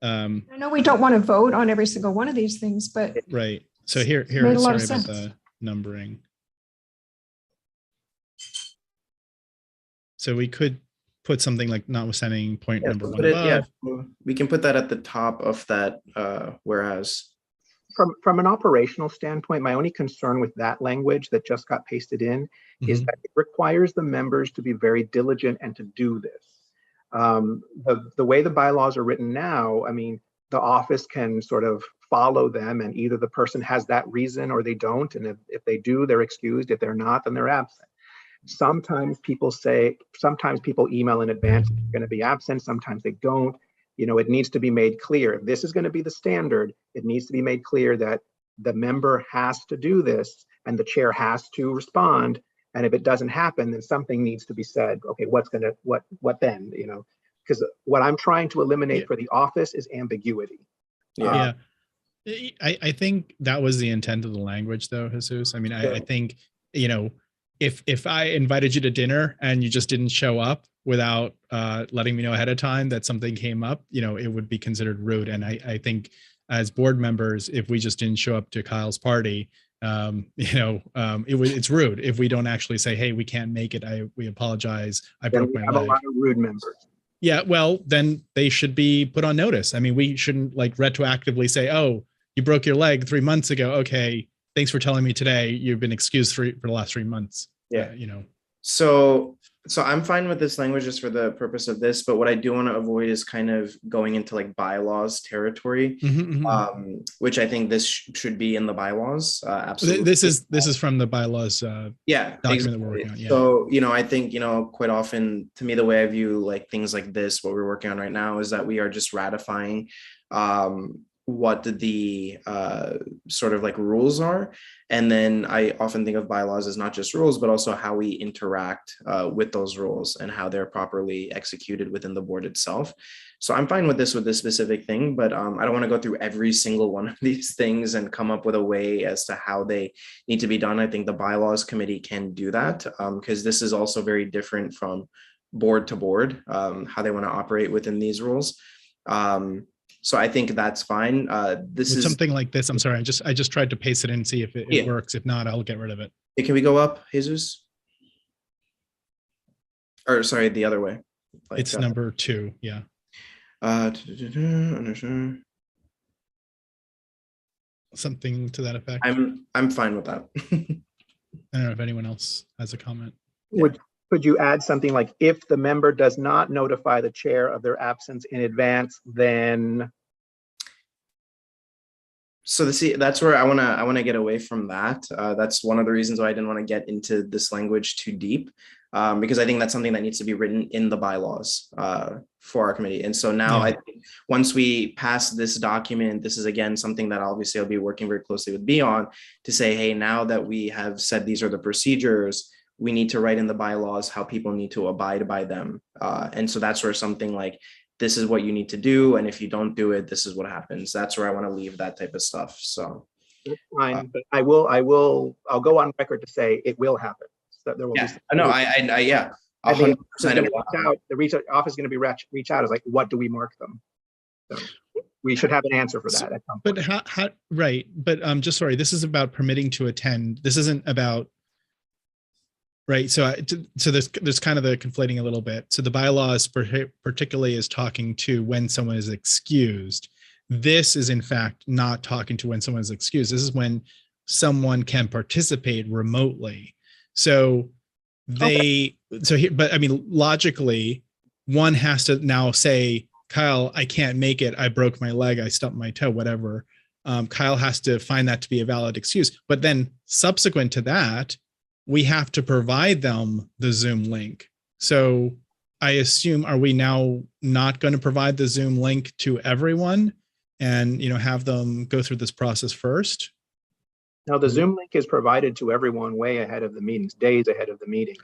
I know we don't want to vote on every single one of these things, but Right. So here, made a lot sorry of about sense. the numbering. So we could put something like notwithstanding point Yeah, number so one put it, above. yeah, we can put that at the top of that whereas. From an operational standpoint, my only concern with that language that just got pasted in is that it requires the members to be very diligent and to do this. The way the bylaws are written now, I mean, the office can sort of follow them, and either the person has that reason or they don't. And if they do, they're excused. If they're not, then they're absent. Sometimes people email in advance, they're going to be absent. Sometimes they don't. It needs to be made clear. If this is going to be the standard, it needs to be made clear that the member has to do this and the chair has to respond. And if it doesn't happen, then something needs to be said. Okay, what then? Because what I'm trying to eliminate for the office is ambiguity. Yeah. I think that was the intent of the language though, Jesus. I mean, I think, if I invited you to dinner and you just didn't show up without letting me know ahead of time that something came up, it would be considered rude. And I think as board members, if we just didn't show up to Kyle's party, it's rude if we don't actually say, hey, we can't make it. We apologize. I broke my leg. A lot of rude members. Yeah, well, then they should be put on notice. I mean, we shouldn't like retroactively say, oh, you broke your leg 3 months ago. Okay, thanks for telling me today. You've been excused for the last 3 months. Yeah. So I'm fine with this language just for the purpose of this, but what I do want to avoid is kind of going into like bylaws territory, which I think this should be in the bylaws. Absolutely. This is from the bylaws document that we're working on. Yeah. So, I think, quite often to me, the way I view like things like this, what we're working on right now is that we are just ratifying what the sort of like rules are. And then I often think of bylaws as not just rules, but also how we interact with those rules and how they're properly executed within the board itself. So I'm fine with this specific thing, but I don't want to go through every single one of these things and come up with a way as to how they need to be done. I think the bylaws committee can do that because this is also very different from board to board, how they want to operate within these rules. So I think that's fine. This is something like this. I'm sorry. I just tried to paste it in and see if it works. If not, I'll get rid of it. Can we go up, Jesus? Or sorry, the other way. Like, it's number 2. Yeah. Something to that effect. I'm fine with that. I don't know if anyone else has a comment. Could you add something like, if the member does not notify the chair of their absence in advance, then? So that's where I wanna get away from that. That's one of the reasons why I didn't want to get into this language too deep, because I think that's something that needs to be written in the bylaws for our committee. And so now, I think once we pass this document, this is again something that obviously I'll be working very closely with B on to say, hey, now that we have said these are the procedures, we need to write in the bylaws how people need to abide by them. And so that's where something like, this is what you need to do, and if you don't do it, this is what happens. That's where I want to leave that type of stuff. So that's fine, but I'll go on record to say it will happen. So there will be. No, I yeah. I mean, 100% the reach office is going to be reach out is like, what do we mark them? So we should have an answer for that at some point. But how right? But just sorry, this is about permitting to attend. This isn't about. Right. So there's kind of the conflating a little bit. So the bylaws particularly is talking to when someone is excused. This is in fact not talking to when someone is excused. This is when someone can participate remotely. So but I mean, logically, one has to now say, Kyle, I can't make it. I broke my leg. I stubbed my toe, whatever. Kyle has to find that to be a valid excuse. But then subsequent to that, we have to provide them the Zoom link. So I assume, are we now not going to provide the Zoom link to everyone and, have them go through this process first? No, the Zoom link is provided to everyone way ahead of the meetings, days ahead of the meeting.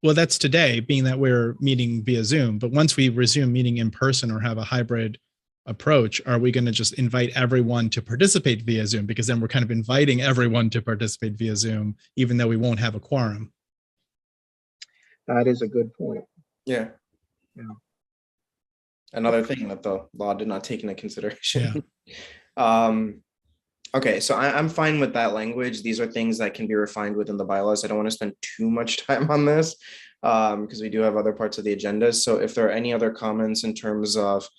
Well, that's today, being that we're meeting via Zoom. But once we resume meeting in person or have a hybrid approach, are we going to just invite everyone to participate via Zoom? Because then we're kind of inviting everyone to participate via Zoom, even though we won't have a quorum. That is a good point. Yeah. Another thing that the law did not take into consideration. Okay, so I'm fine with that language. These are things that can be refined within the bylaws. I don't want to spend too much time on this because we do have other parts of the agenda. So if there are any other comments in terms of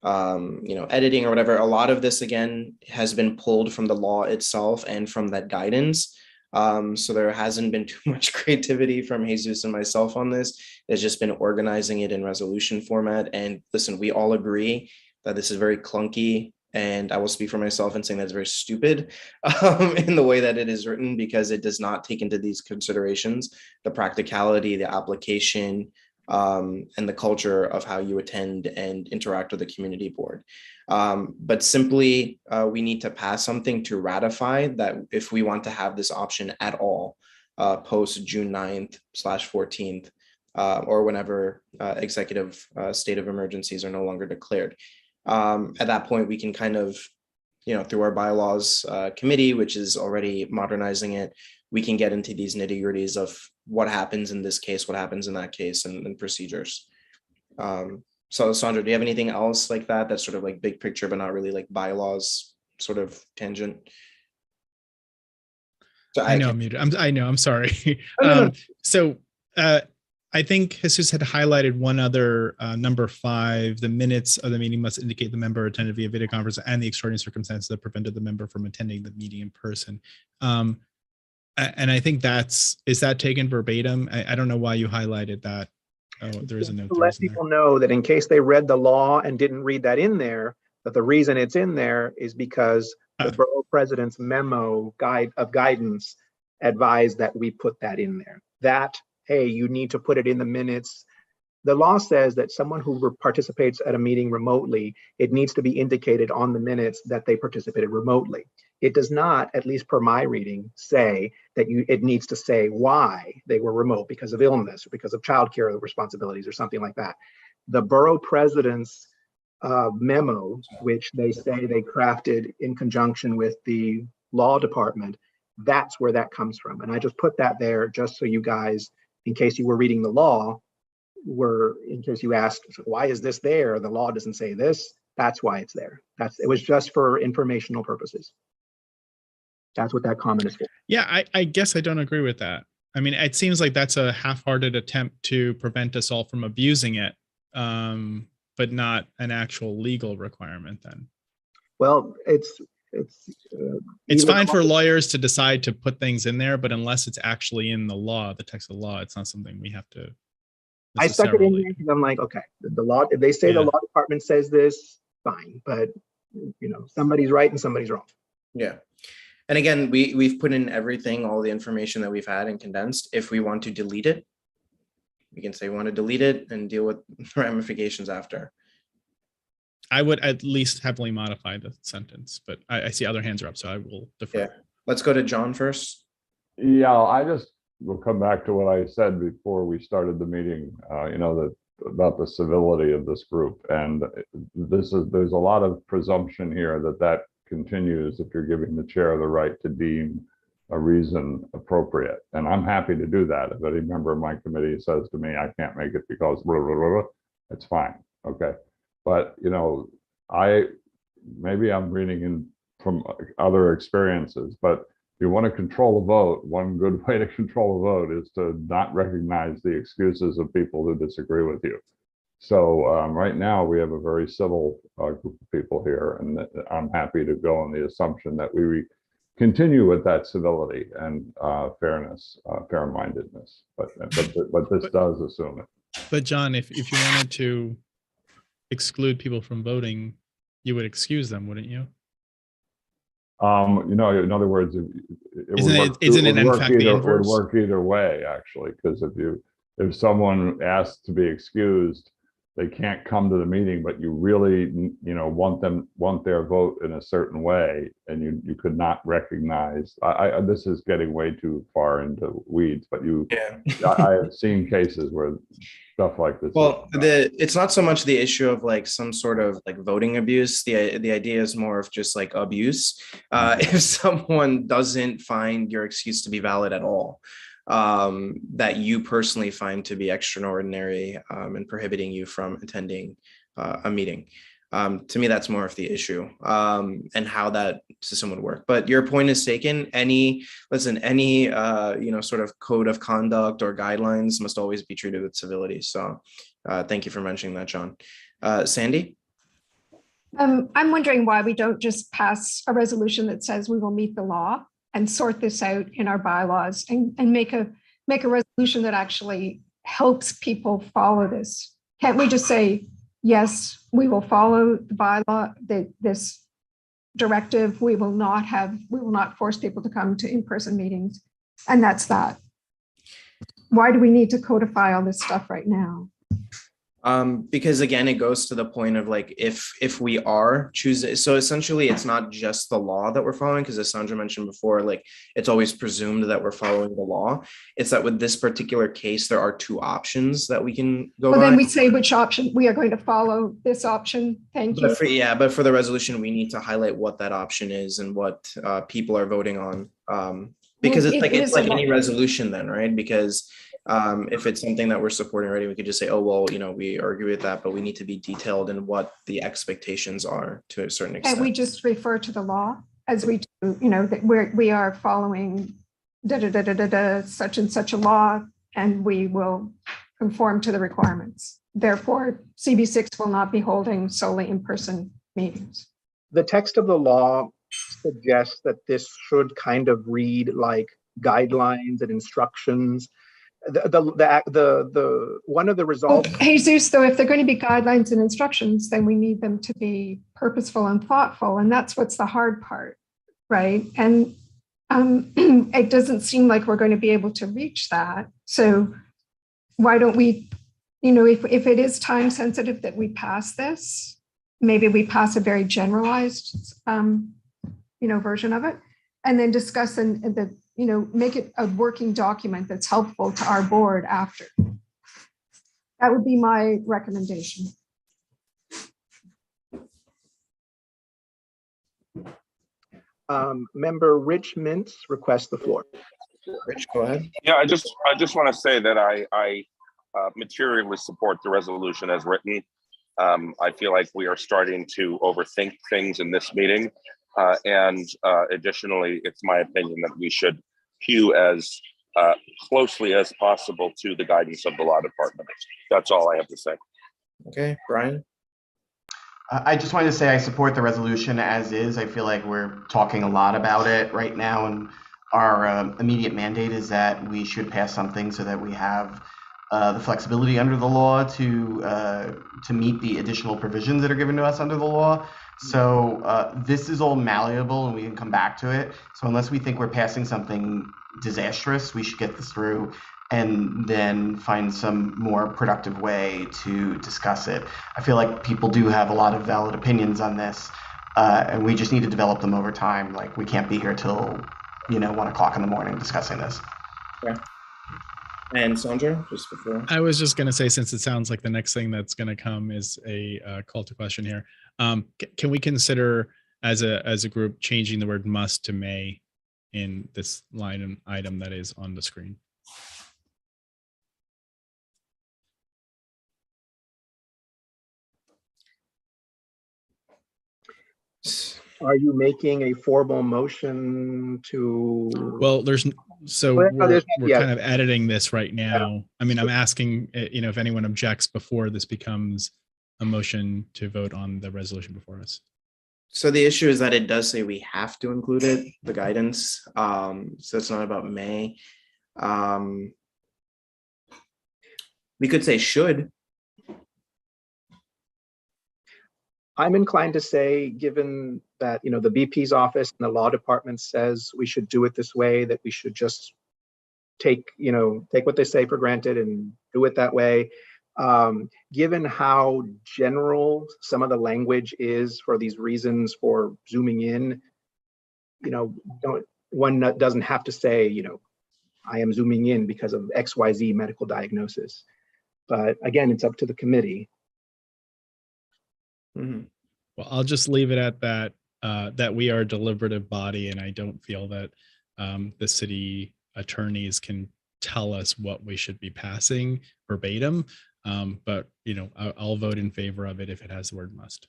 editing or whatever, a lot of this again has been pulled from the law itself and from that guidance. So there hasn't been too much creativity from Jesus and myself on this. It's just been organizing it in resolution format. And listen, we all agree that this is very clunky, and I will speak for myself in saying that's very stupid in the way that it is written, because it does not take into these considerations the practicality, the application, and the culture of how you attend and interact with the community board. But simply, we need to pass something to ratify that if we want to have this option at all, post June 9th/14th, or whenever executive state of emergencies are no longer declared. At that point, we can kind of, through our bylaws committee, which is already modernizing it, we can get into these nitty-gritties of what happens in this case, what happens in that case, and procedures. So Sandra, do you have anything else like that that's sort of like big picture, but not really like bylaws sort of tangent? So I know I'm muted. I'm sorry. So I think Jesus had highlighted one other number 5. The minutes of the meeting must indicate the member attended via video conference and the extraordinary circumstances that prevented the member from attending the meeting in person. And I think is that taken verbatim? I don't know why you highlighted that. Oh, there is a note. To let people know that in case they read the law and didn't read that in there, that the reason it's in there is because the borough president's memo of guidance advised that we put that in there. That, hey, you need to put it in the minutes. The law says that someone who participates at a meeting remotely, it needs to be indicated on the minutes that they participated remotely. It does not, at least per my reading, say that it needs to say why they were remote, because of illness or because of childcare responsibilities or something like that. The borough president's memo, which they say they crafted in conjunction with the law department, that's where that comes from. And I just put that there just so you guys, in case you were reading the law, in case you asked, why is this there? The law doesn't say this. That's why it's there. It was just for informational purposes. That's what that comment is for. Yeah, I guess I don't agree with that. I mean, it seems like that's a half-hearted attempt to prevent us all from abusing it, but not an actual legal requirement then. Well, it's It's even fine for lawyers to decide to put things in there, but unless it's actually in the law, the text of the law, it's not something we have to. I stuck it in necessarily- there because I'm like, okay, the law, if they say the Yeah. law department says this, fine, but somebody's right and somebody's wrong. Yeah. And again, we've put in everything, all the information that we've had and condensed. If we want to delete it, we can say we want to delete it and deal with ramifications after. I would at least heavily modify the sentence, but I see other hands are up, so I will defer. Yeah. Let's go to John first. Yeah, I just will come back to what I said before we started the meeting, that about the civility of this group. And there's a lot of presumption here that continues if you're giving the chair the right to deem a reason appropriate. And I'm happy to do that. If any member of my committee says to me, I can't make it because blah, blah, blah, blah, it's fine. Okay. But, maybe I'm reading in from other experiences, but if you want to control a vote, one good way to control a vote is to not recognize the excuses of people who disagree with you. So right now we have a very civil group of people here, and I'm happy to go on the assumption that we continue with that civility and fairness, fair-mindedness. But this does assume it. But John, if you wanted to exclude people from voting, you would excuse them, wouldn't you? In other words, Isn't it in fact the It would inverse? work either way, actually, because if someone asks to be excused, they can't come to the meeting, but you really, want their vote in a certain way, and you could not recognize. This is getting way too far into weeds, but I have seen cases where stuff like this. Well, it's not so much the issue of like some sort of like voting abuse. The idea is more of just like abuse. If someone doesn't find your excuse to be valid at all, that you personally find to be extraordinary and prohibiting you from attending a meeting. To me, that's more of the issue and how that system would work. But your point is taken. Any sort of code of conduct or guidelines must always be treated with civility. So thank you for mentioning that, John. Sandy? I'm wondering why we don't just pass a resolution that says we will meet the law and sort this out in our bylaws and make a resolution that actually helps people follow this. Can't we just say, yes, we will follow the bylaw, this directive. We will not force people to come to in-person meetings. And that's that. Why do we need to codify all this stuff right now? Because again, it goes to the point of like, if we are choosing, so essentially it's not just the law that we're following, because as Sandra mentioned before, like it's always presumed that we're following the law. It's that with this particular case, there are two options that we can go Well, by. then we say which option. We are going to follow this option. Thank you. But for the resolution, we need to highlight what that option is and what people are voting on. Because Well, it's like any resolution then, right? Because if it's something that we're supporting already, we could just say, oh, well, we agree with that, but we need to be detailed in what the expectations are to a certain extent. And we just refer to the law as we do, that we are following such and such a law, and we will conform to the requirements. Therefore, CB6 will not be holding solely in-person meetings. The text of the law suggests that this should kind of read like guidelines and instructions. The one of the results. Well, Jesus, though, if they're going to be guidelines and instructions, then we need them to be purposeful and thoughtful, and that's what's the hard part, right? And it doesn't seem like we're going to be able to reach that. So why don't we, if it is time sensitive that we pass this, maybe we pass a very generalized, version of it, and then discuss make it a working document that's helpful to our board after. That would be my recommendation. Member Rich Mintz requests the floor. Rich, go ahead. Yeah, I just want to say that I materially support the resolution as written. I feel like we are starting to overthink things in this meeting. And additionally, it's my opinion that we should hew as closely as possible to the guidance of the law department. That's all I have to say. Okay, Brian. I just wanted to say I support the resolution as is. I feel like we're talking a lot about it right now, and our immediate mandate is that we should pass something so that we have the flexibility under the law to meet the additional provisions that are given to us under the law. So this is all malleable, and we can come back to it. So unless we think we're passing something disastrous, we should get this through and then find some more productive way to discuss it. I feel like people do have a lot of valid opinions on this, and we just need to develop them over time. Like, we can't be here till 1 o'clock in the morning discussing this. Yeah. And Sandra, just before. I was just going to say, since it sounds like the next thing that's going to come is a call to question here. Can we consider as a group changing the word must to may in this line item that is on the screen? Are you making a formal motion to? Well, so Well, we're there's- yeah. kind of editing this right now. I mean, I'm asking, if anyone objects before this becomes a motion to vote on the resolution before us. So the issue is that it does say we have to include it, the guidance. So it's not about may. We could say should. I'm inclined to say, given that, the BP's office and the law department says we should do it this way, that we should just take what they say for granted and do it that way. Given how general some of the language is for these reasons for zooming in, one doesn't have to say, I am zooming in because of XYZ medical diagnosis. But again, it's up to the committee. Mm-hmm. Well, I'll just leave it at that, that we are a deliberative body, and I don't feel that the city attorneys can tell us what we should be passing verbatim. But, I'll vote in favor of it if it has the word must.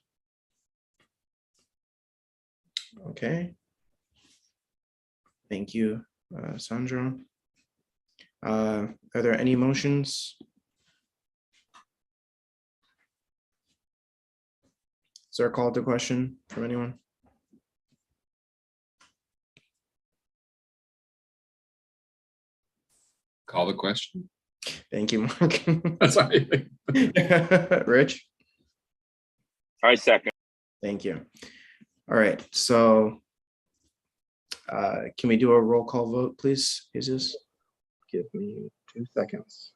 Okay. Thank you, Sandra. Are there any motions? Is there a call to question from anyone? Call the question. Thank you, Mark. That's all right. Rich? I second. Thank you. All right, so can we do a roll call vote, please, Jesus? Give me 2 seconds.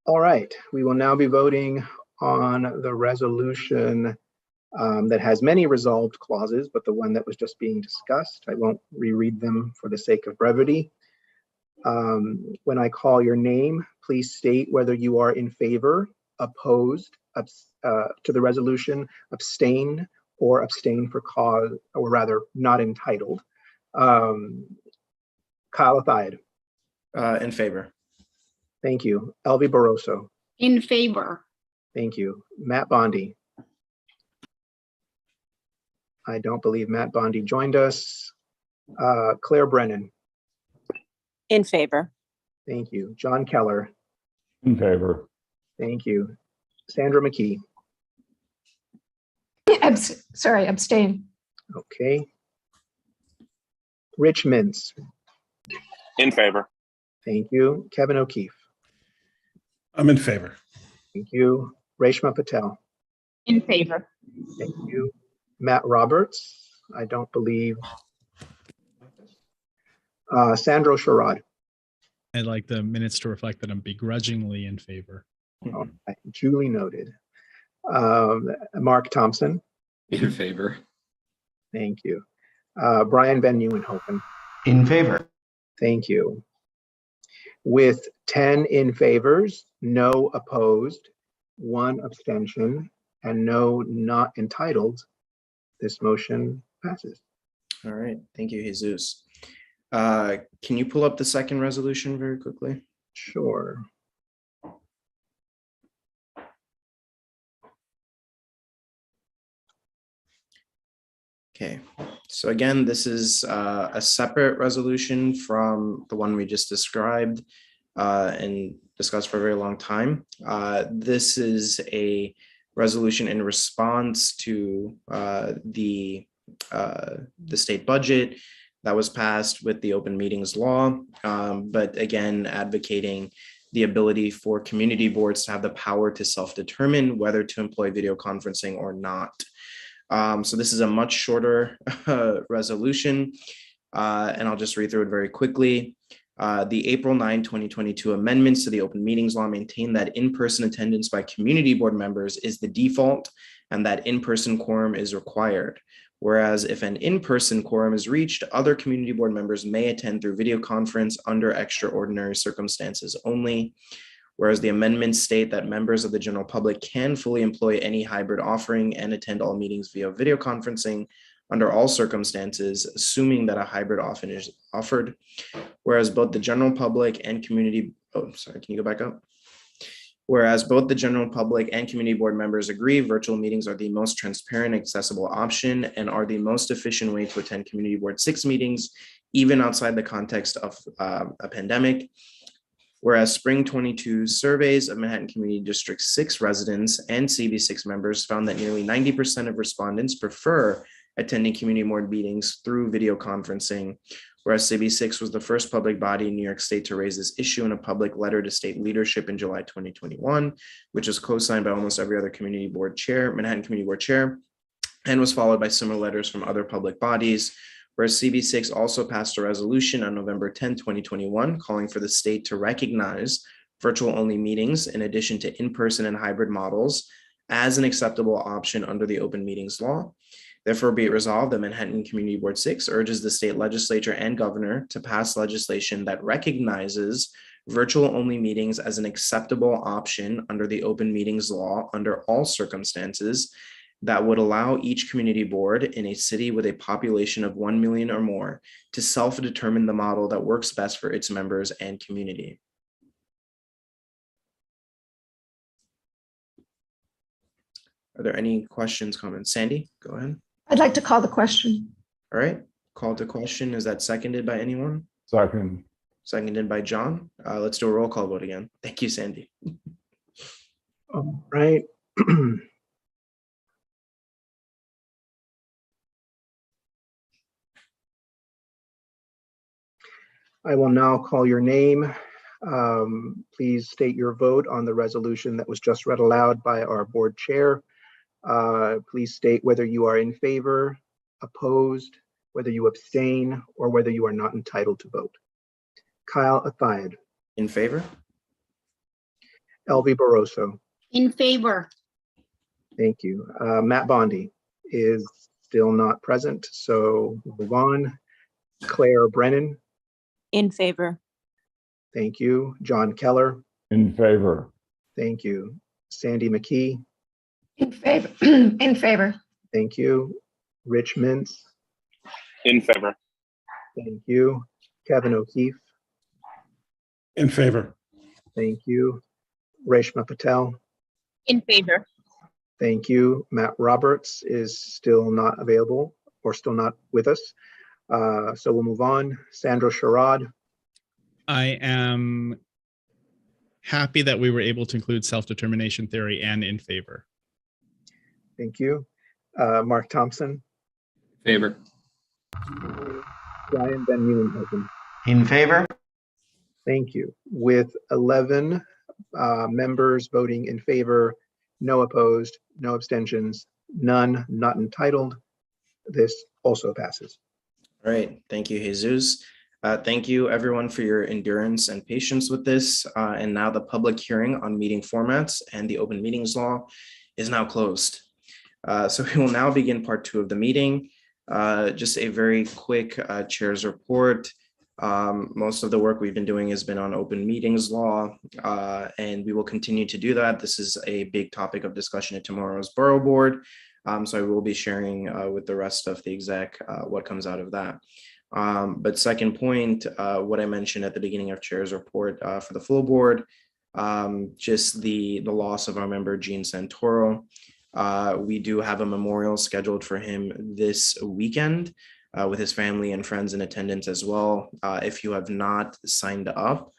All right, we will now be voting on the resolution that has many resolved clauses, but the one that was just being discussed, I won't reread them for the sake of brevity. When I call your name, please state whether you are in favor, opposed to the resolution, abstain, or abstain for cause, or rather not entitled. Kyle Athiad. In favor. Thank you. Elvie Barroso. In favor. Thank you. Matt Bondi. I don't believe Matt Bondi joined us. Claire Brennan. In favor. Thank you. John Keller. In favor. Thank you. Sandra McKee. Abstain. Okay. Rich Mintz. In favor. Thank you. Kevin O'Keefe. I'm in favor. Thank you. Reshma Patel. In favor. Thank you. Matt Roberts. I don't believe. Sandro Sherrod. I'd like the minutes to reflect that I'm begrudgingly in favor. All right, duly noted. Mark Thompson. In favor. Thank you. Brian Van Nieuwenhoven. In favor. Thank you. With 10 in favors, no opposed, 1 abstention, and no not entitled, this motion passes. All right, thank you, Jesus. Can you pull up the second resolution very quickly? Sure. Okay, so again, this is a separate resolution from the one we just described. And discussed for a very long time. This is a resolution in response to the state budget that was passed with the open meetings law, but again, advocating the ability for community boards to have the power to self-determine whether to employ video conferencing or not. So this is a much shorter resolution, and I'll just read through it very quickly. The April 9, 2022 amendments to the open meetings law maintain that in-person attendance by community board members is the default and that in-person quorum is required. Whereas if an in-person quorum is reached, other community board members may attend through video conference under extraordinary circumstances only. Whereas the amendments state that members of the general public can fully employ any hybrid offering and attend all meetings via video conferencing under all circumstances, assuming that a hybrid option is offered. Whereas both the general public and community, can you go back up? Whereas both the general public and community board members agree virtual meetings are the most transparent, accessible option and are the most efficient way to attend community board 6 meetings, even outside the context of a pandemic. Whereas Spring 22 surveys of Manhattan Community District 6 residents and CB6 members found that nearly 90% of respondents prefer attending community board meetings through video conferencing, whereas CB6 was the first public body in New York State to raise this issue in a public letter to state leadership in July 2021, which was co-signed by almost every other community board chair, Manhattan Community Board chair, and was followed by similar letters from other public bodies. Whereas CB6 also passed a resolution on November 10, 2021, calling for the state to recognize virtual only meetings in addition to in-person and hybrid models as an acceptable option under the open meetings law. Therefore, be it resolved that Manhattan Community Board 6 urges the state legislature and governor to pass legislation that recognizes virtual only meetings as an acceptable option under the open meetings law under all circumstances that would allow each community board in a city with a population of 1 million or more to self-determine the model that works best for its members and community. Are there any questions, comments? Sandy, go ahead. I'd like to call the question. All right, call to question. Is that seconded by anyone? Second. Seconded by John. Let's do a roll call vote again. Thank you, Sandy. All right. I will now call your name. Please state your vote on the resolution that was just read aloud by our board chair. Please state whether you are in favor, opposed, whether you abstain, or whether you are not entitled to vote. Kyle Athiad. In favor? Elvie Barroso. In favor. Thank you. Matt Bondi is still not present, so we'll move on. Claire Brennan. In favor. Thank you. John Keller. In favor. Thank you. Sandy McKee. In favor. In favor. Thank you. Rich Mintz. In favor. Thank you. Kevin O'Keefe. In favor. Thank you. Reshma Patel. In favor. Thank you. Matt Roberts is still not available or still not with us. So we'll move on. Sandra Sherrod. I am happy that we were able to include self-determination theory and in favor. Thank you. Mark Thompson. Favor. Brian Van Nieuwenhuizen. In favor? Thank you. With 11 members voting in favor, no opposed, no abstentions, none not entitled, this also passes. All right. Thank you, Jesus. Thank you, everyone, for your endurance and patience with this. And now the public hearing on meeting formats and the open meetings law is now closed. So we will now begin part 2 of the meeting. Just a very quick chair's report. Most of the work we've been doing has been on open meetings law, and we will continue to do that. This is a big topic of discussion at tomorrow's borough board. So I will be sharing with the rest of the exec what comes out of that. But second point, what I mentioned at the beginning of chair's report for the full board, just the loss of our member Gene Santoro. We do have a memorial scheduled for him this weekend with his family and friends in attendance as well. If you have not signed up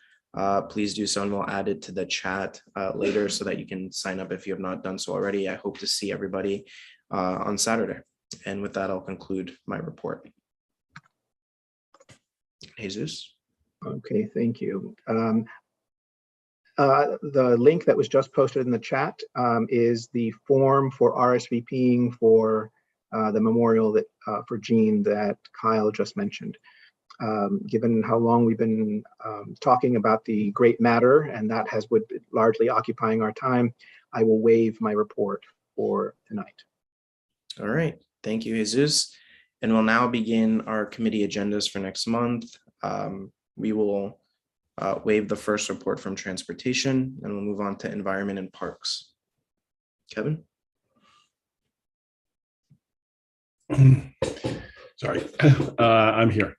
please do so, and we'll add it to the chat later so that you can sign up if you have not done so already. I hope to see everybody on Saturday. And with that, I'll conclude my report. Jesus. Okay, thank you. The link that was just posted in the chat is the form for RSVPing for the memorial that for Jean that Kyle just mentioned. Given how long we've been talking about the great matter, and that has been largely occupying our time, I will waive my report for tonight. All right, thank you, Jesus. And we'll now begin our committee agendas for next month. We will waive the first report from transportation, and we'll move on to environment and parks. Kevin? Sorry, I'm here.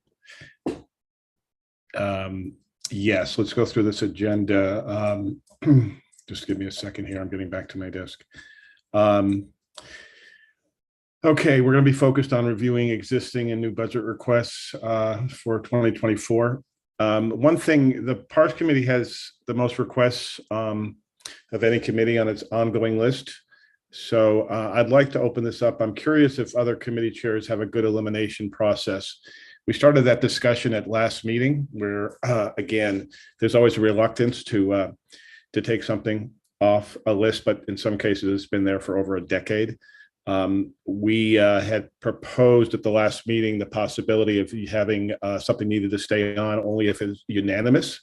Yes, let's go through this agenda. Just give me a second here. I'm getting back to my desk. Okay, we're going to be focused on reviewing existing and new budget requests for 2024. One thing, the Parks Committee has the most requests of any committee on its ongoing list. So I'd like to open this up. I'm curious if other committee chairs have a good elimination process. We started that discussion at last meeting where, again, there's always a reluctance to take something off a list, but in some cases it's been there for over a decade. We had proposed at the last meeting the possibility of having something needed to stay on only if it's unanimous.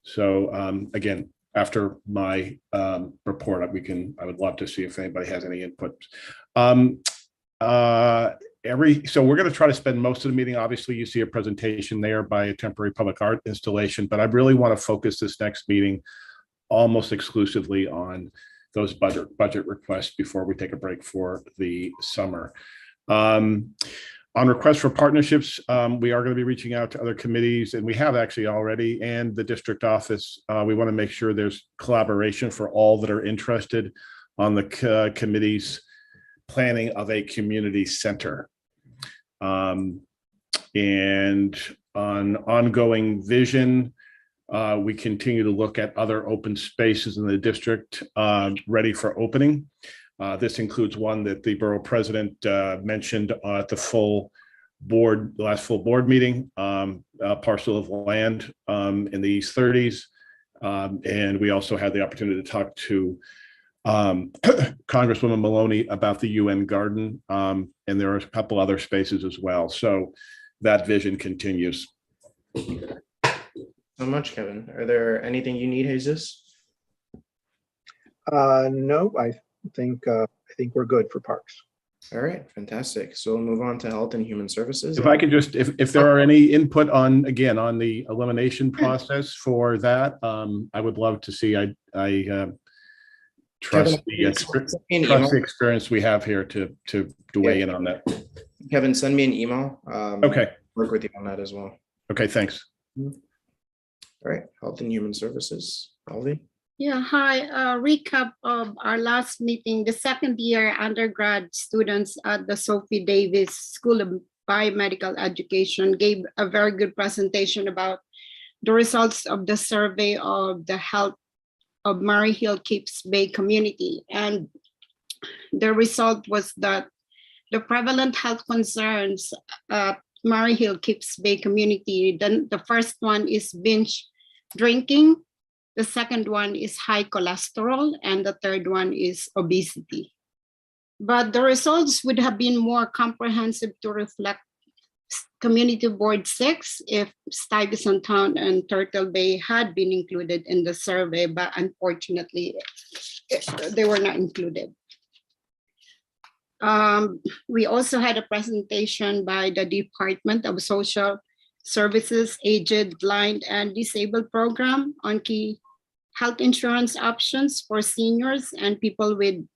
So again, after my report, I would love to see if anybody has any input. So we're going to try to spend most of the meeting. Obviously, you see a presentation there by a temporary public art installation, but I really want to focus this next meeting almost exclusively on those budget requests before we take a break for the summer. On requests for partnerships, we are going to be reaching out to other committees, and we have actually already, and the district office. We want to make sure there's collaboration for all that are interested on the committee's planning of a community center. And on ongoing vision, we continue to look at other open spaces in the district ready for opening. This includes one that the borough president mentioned at the last full board meeting, a parcel of land in the East 30s. And we also had the opportunity to talk to Congresswoman Maloney about the UN garden. And there are a couple other spaces as well. So that vision continues. So much, Kevin. Are there anything you need, Jesus? No, I think we're good for parks. All right, fantastic. So we'll move on to health and human services. If I could just, if there are any input on, again, on the elimination process for that, I would love to see. I trust the experience we have here to weigh in on that. Kevin, send me an email. Okay. Work with you on that as well. Okay, thanks. All right, health and human services. Alvi? Yeah, hi. Recap of our last meeting. The second year undergrad students at the Sophie Davis School of Biomedical Education gave a very good presentation about the results of the survey of the health of Murray Hill Keeps Bay community. And the result was that the prevalent health concerns at Murray Hill Keeps Bay community, then the first one is binge drinking. The second one is high cholesterol, and the third one is obesity. But the results would have been more comprehensive to reflect Community Board 6 if Stuyvesant Town and Turtle Bay had been included in the survey, but unfortunately, they were not included. We also had a presentation by the Department of Social Services, Aged, Blind, and Disabled Program on key health insurance options for seniors and people with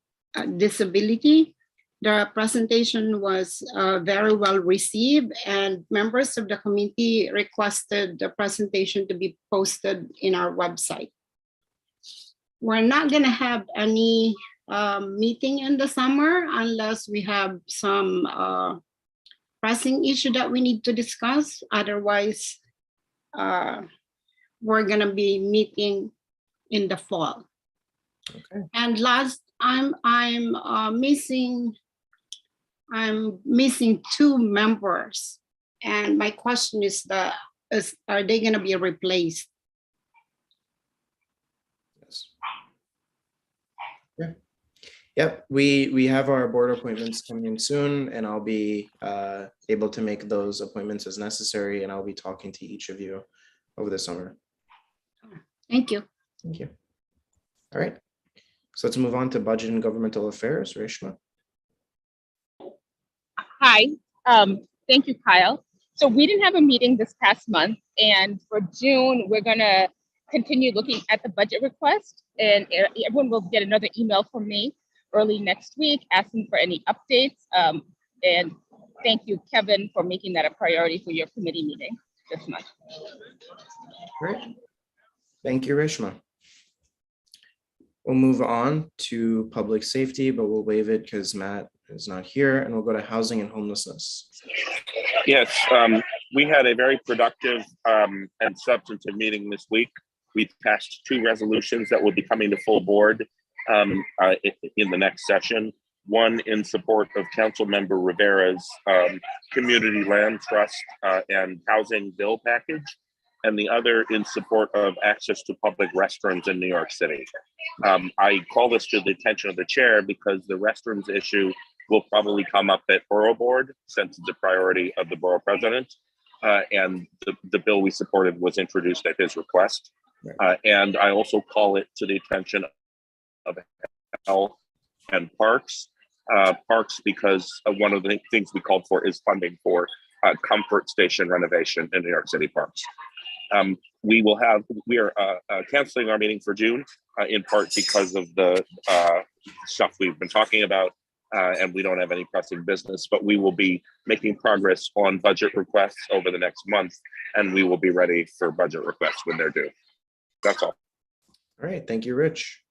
disability. The presentation was very well received, and members of the committee requested the presentation to be posted in our website. We're not going to have any meeting in the summer unless we have some pressing issue that we need to discuss. Otherwise, we're gonna be meeting in the fall. Okay. And last, I'm missing 2 members, and my question is are they gonna be replaced? Yes. Yeah. Yep, we have our board appointments coming soon, and I'll be able to make those appointments as necessary, and I'll be talking to each of you over the summer. Thank you. Thank you. All right, so let's move on to budget and governmental affairs. Reshma. Hi, thank you, Kyle. So we didn't have a meeting this past month, and for June, we're gonna continue looking at the budget request, and everyone will get another email from me early next week asking for any updates. And thank you, Kevin, for making that a priority for your committee meeting this month. Great. Thank you, Reshma. We'll move on to public safety, but we'll waive it because Matt is not here, and we'll go to housing and homelessness. Yes, we had a very productive and substantive meeting this week. We passed 2 resolutions that will be coming to full board in the next session. One in support of Councilmember Rivera's community land trust and housing bill package, and the other in support of access to public restrooms in New York City. I call this to the attention of the chair because the restrooms issue will probably come up at borough board since it's a priority of the borough president. And the bill we supported was introduced at his request. And I also call it to the attention of health and parks. Parks because one of the things we called for is funding for comfort station renovation in New York City parks. We are canceling our meeting for June in part because of the stuff we've been talking about, and we don't have any pressing business, but we will be making progress on budget requests over the next month, and we will be ready for budget requests when they're due. That's all. All right, thank you, Rich.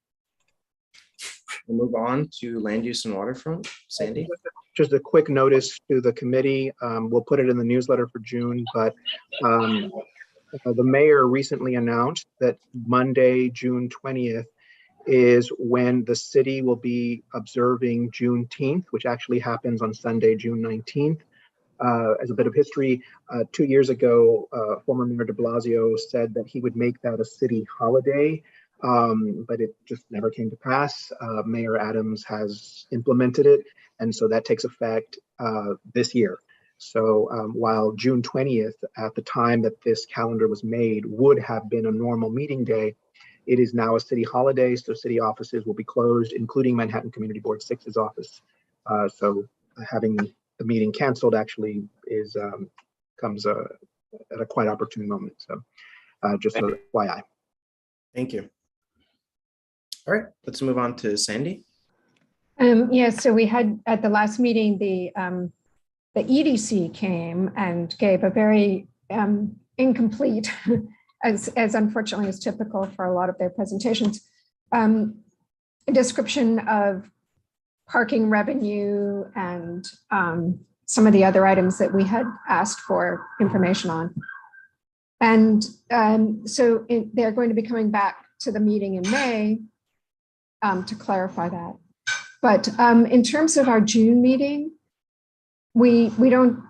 We'll move on to land use and waterfront. Sandy? Just a quick notice to the committee. We'll put it in the newsletter for June, but the mayor recently announced that Monday, June 20th, is when the city will be observing Juneteenth, which actually happens on Sunday, June 19th. As a bit of history, 2 years ago, former Mayor de Blasio said that he would make that a city holiday, but it just never came to pass. Mayor Adams has implemented it, and so that takes effect this year. So while June 20th, at the time that this calendar was made, would have been a normal meeting day, it is now a city holiday, so city offices will be closed, including Manhattan Community Board 6's office. So having the meeting canceled actually comes at a quite opportune moment. So just so FYI. Thank you. All right, let's move on to Sandy. Yeah, so we had at the last meeting, the EDC came and gave a very incomplete, as unfortunately is typical for a lot of their presentations, a description of parking revenue and some of the other items that we had asked for information on. And so they're going to be coming back to the meeting in May to clarify that. But in terms of our June meeting, we don't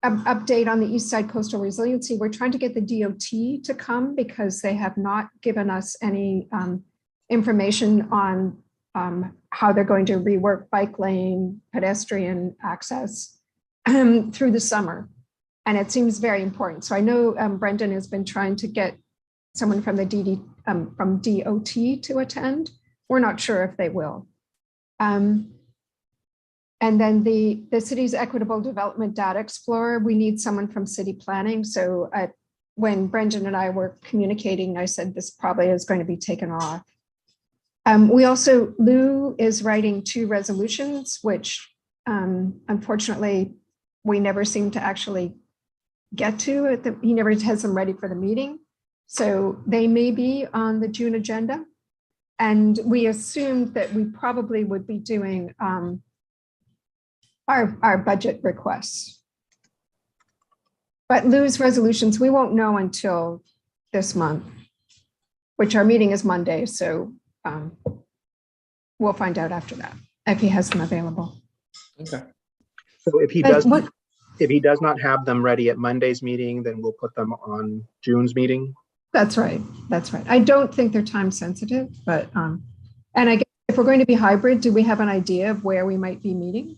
update on the East Side Coastal Resiliency. We're trying to get the DOT to come because they have not given us any information on how they're going to rework bike lane, pedestrian access through the summer. And it seems very important. So I know Brendan has been trying to get someone from the from DOT to attend. We're not sure if they will. And then the city's Equitable Development Data Explorer, we need someone from city planning. So when Brendan and I were communicating, I said this probably is going to be taken off. We also, Lou is writing 2 resolutions, which unfortunately we never seem to actually get to. He never has them ready for the meeting. So they may be on the June agenda. And we assumed that we probably would be doing our budget requests. But Lou's resolutions, we won't know until this month, which our meeting is Monday. So we'll find out after that if he has them available. Okay. So if he And does, what- if he does not have them ready at Monday's meeting, then we'll put them on June's meeting. That's right. That's right. I don't think they're time sensitive, but and I guess if we're going to be hybrid, do we have an idea of where we might be meeting?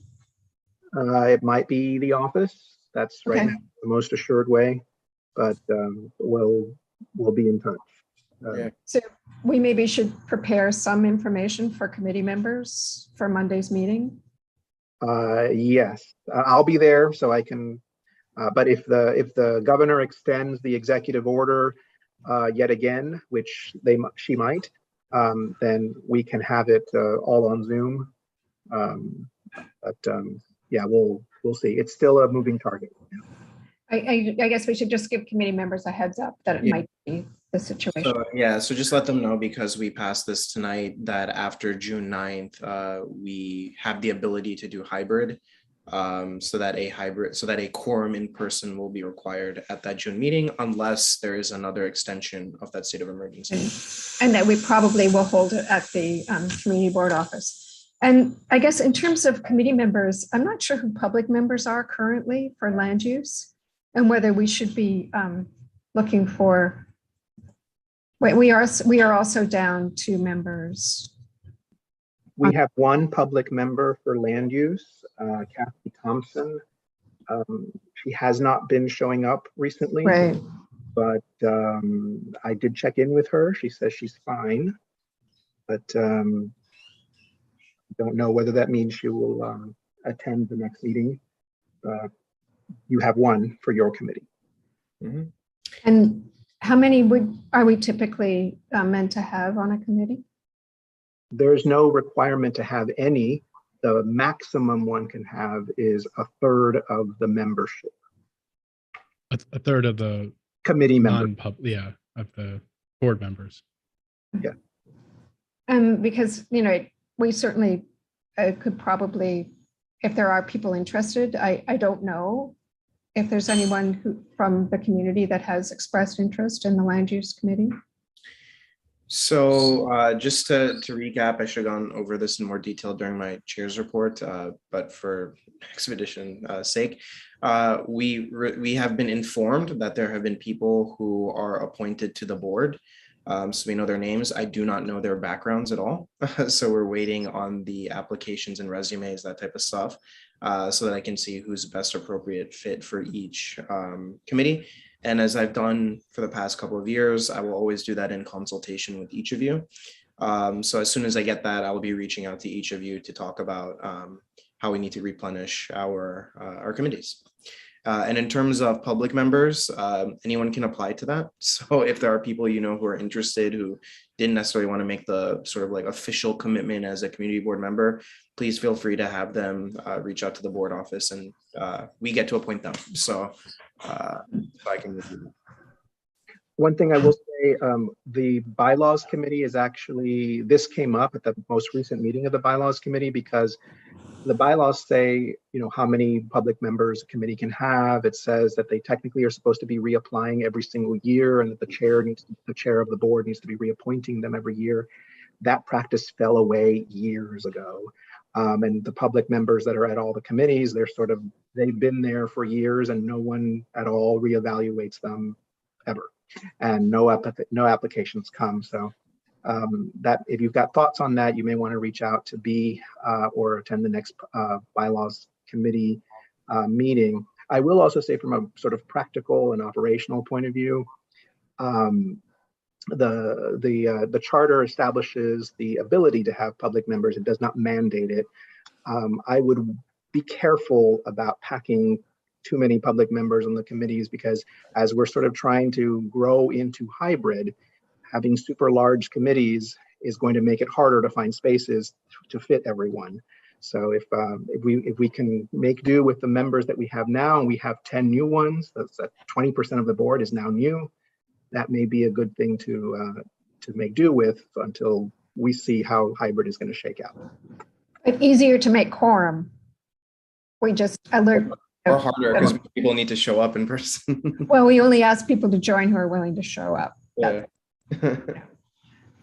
It might be the office. That's right Okay. now the most assured way, but we'll be in touch. Yeah. So we maybe should prepare some information for committee members for Monday's meeting. Yes, I'll be there, so I can. But if the governor extends the executive order yet again, which she might, then we can have it all on Zoom. Yeah, we'll see. It's still a moving target. I guess we should just give committee members a heads up that it Yeah. might be the situation. So, yeah, so just let them know, because we passed this tonight, that after June 9th, we have the ability to do hybrid. So that a quorum in person will be required at that June meeting, unless there is another extension of that state of emergency. And that we probably will hold it at the community board office. And I guess in terms of committee members, I'm not sure who public members are currently for land use, and whether we should be looking for. Wait, we are also down 2 members. We have one public member for land use, Kathy Thompson. She has not been showing up recently, Right. but I did check in with her. She says she's fine, but don't know whether that means she will attend the next meeting. You have one for your committee. Mm-hmm. And how many are we typically meant to have on a committee? There's no requirement to have any. The maximum one can have is 1/3 of the membership. A third of the Committee member. of the board members. Yeah. Because, we certainly could probably, if there are people interested, I don't know if there's anyone from the community that has expressed interest in the land use committee. So just to recap, I should have gone over this in more detail during my chair's report, but for expedition sake, we have been informed that there have been people who are appointed to the board. So we know their names. I do not know their backgrounds at all. So we're waiting on the applications and resumes, that type of stuff, so that I can see who's the best appropriate fit for each committee. And as I've done for the past couple of years, I will always do that in consultation with each of you. So as soon as I get that, I will be reaching out to each of you to talk about how we need to replenish our committees. And in terms of public members, anyone can apply to that. So if there are people who are interested, who didn't necessarily want to make the sort of like official commitment as a community board member, please feel free to have them reach out to the board office, and we get to appoint them. So I can review. One thing I will say, the Bylaws Committee is actually, this came up at the most recent meeting of the Bylaws Committee, because the bylaws say, how many public members a committee can have. It says that they technically are supposed to be reapplying every single year, and that the chair of the board needs to be reappointing them every year. That practice fell away years ago. And the public members that are at all the committees, they've been there for years, and no one at all reevaluates them ever. And no applications come. So that if you've got thoughts on that, you may want to reach out to B or attend the next Bylaws Committee meeting. I will also say, from a sort of practical and operational point of view, the charter establishes the ability to have public members. It does not mandate it. I would be careful about packing too many public members on the committees, because as we're sort of trying to grow into hybrid, having super large committees is going to make it harder to find spaces to fit everyone. So if we can make do with the members that we have now, and we have 10 new ones, that's 20% of the board is now new. That may be a good thing to make do with until we see how hybrid is going to shake out. But easier to make quorum. We just alert. Or harder, because people need to show up in person. Well, we only ask people to join who are willing to show up. Yeah.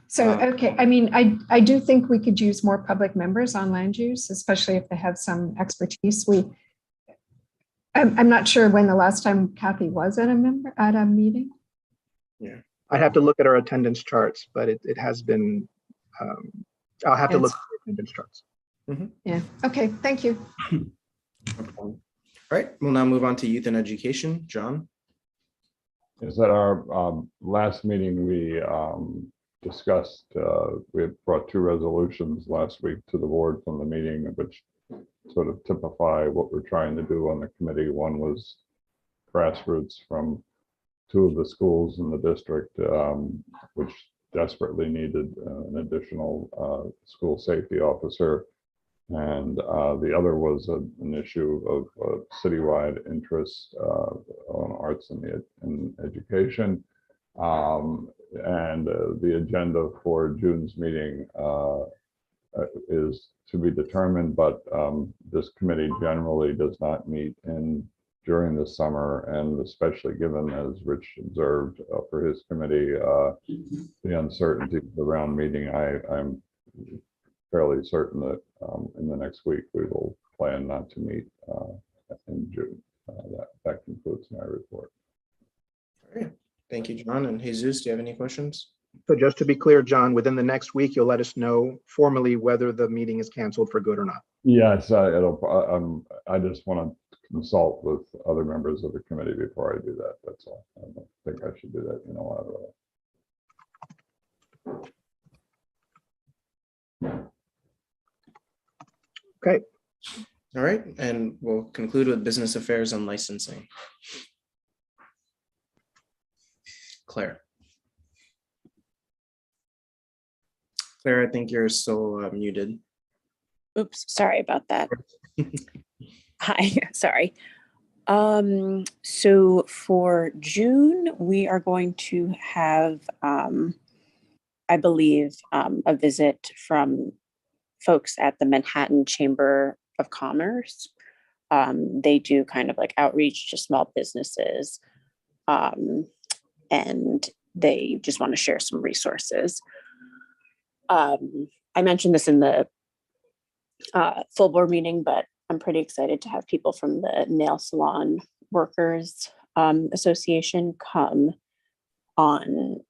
So, okay, I mean, I do think we could use more public members on land use, especially if they have some expertise. I'm not sure when the last time Kathy was at a meeting. I'd have to look at our attendance charts, but it has been, I'll have to look at the attendance charts. Yeah, okay, thank you. All right, we'll now move on to youth and education. John? Is at our last meeting, we discussed, we had brought 2 resolutions last week to the board from the meeting, which sort of typify what we're trying to do on the committee. One was grassroots from 2 of the schools in the district, which desperately needed an additional school safety officer. And the other was an issue of citywide interest on arts and education. And the agenda for June's meeting is to be determined, but this committee generally does not meet during the summer, and especially given, as Rich observed for his committee, the uncertainty around meeting, I'm fairly certain that in the next week we will plan not to meet in June. That concludes my report. All right. Thank you, John. And Jesus, do you have any questions? So just to be clear, John, within the next week, you'll let us know formally whether the meeting is canceled for good or not. Yes, I just want to consult with other members of the committee before I do that. That's all. I don't think I should do that unilaterally. Okay. All right, and we'll conclude with business affairs and licensing. Claire. Claire, I think you're still muted. Oops, sorry about that. Hi, sorry. So for June, we are going to have, I believe, a visit from folks at the Manhattan Chamber of Commerce. They do kind of like outreach to small businesses, and they just want to share some resources. I mentioned this in the full board meeting, but I'm pretty excited to have people from the Nail Salon Workers Association come on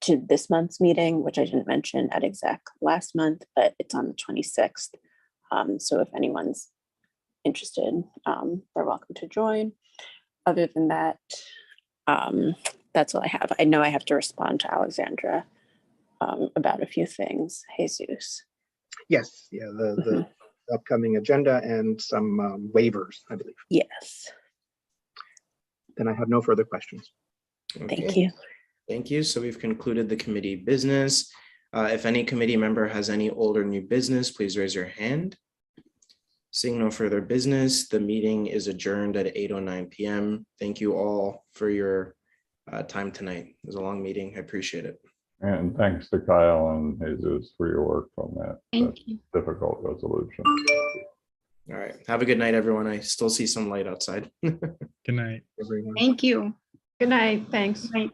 to this month's meeting, which I didn't mention at exec last month, but it's on the 26th. So if anyone's interested, they're welcome to join. Other than that, that's all I have. I know I have to respond to Alexandra about a few things. Jesus. Yes, yeah, the upcoming agenda and some waivers, I believe. Yes. Then I have no further questions. Okay. Thank you. Thank you. So we've concluded the committee business. If any committee member has any old or new business, please raise your hand. Seeing no further business, the meeting is adjourned at 8:09 p.m. Thank you all for your time tonight. It was a long meeting. I appreciate it. And thanks to Kyle and Jesus for your work on that Thank you. difficult resolution. All right. Have a good night, everyone. I still see some light outside. Good night. Everyone. Thank you. Good night, thanks. Good night.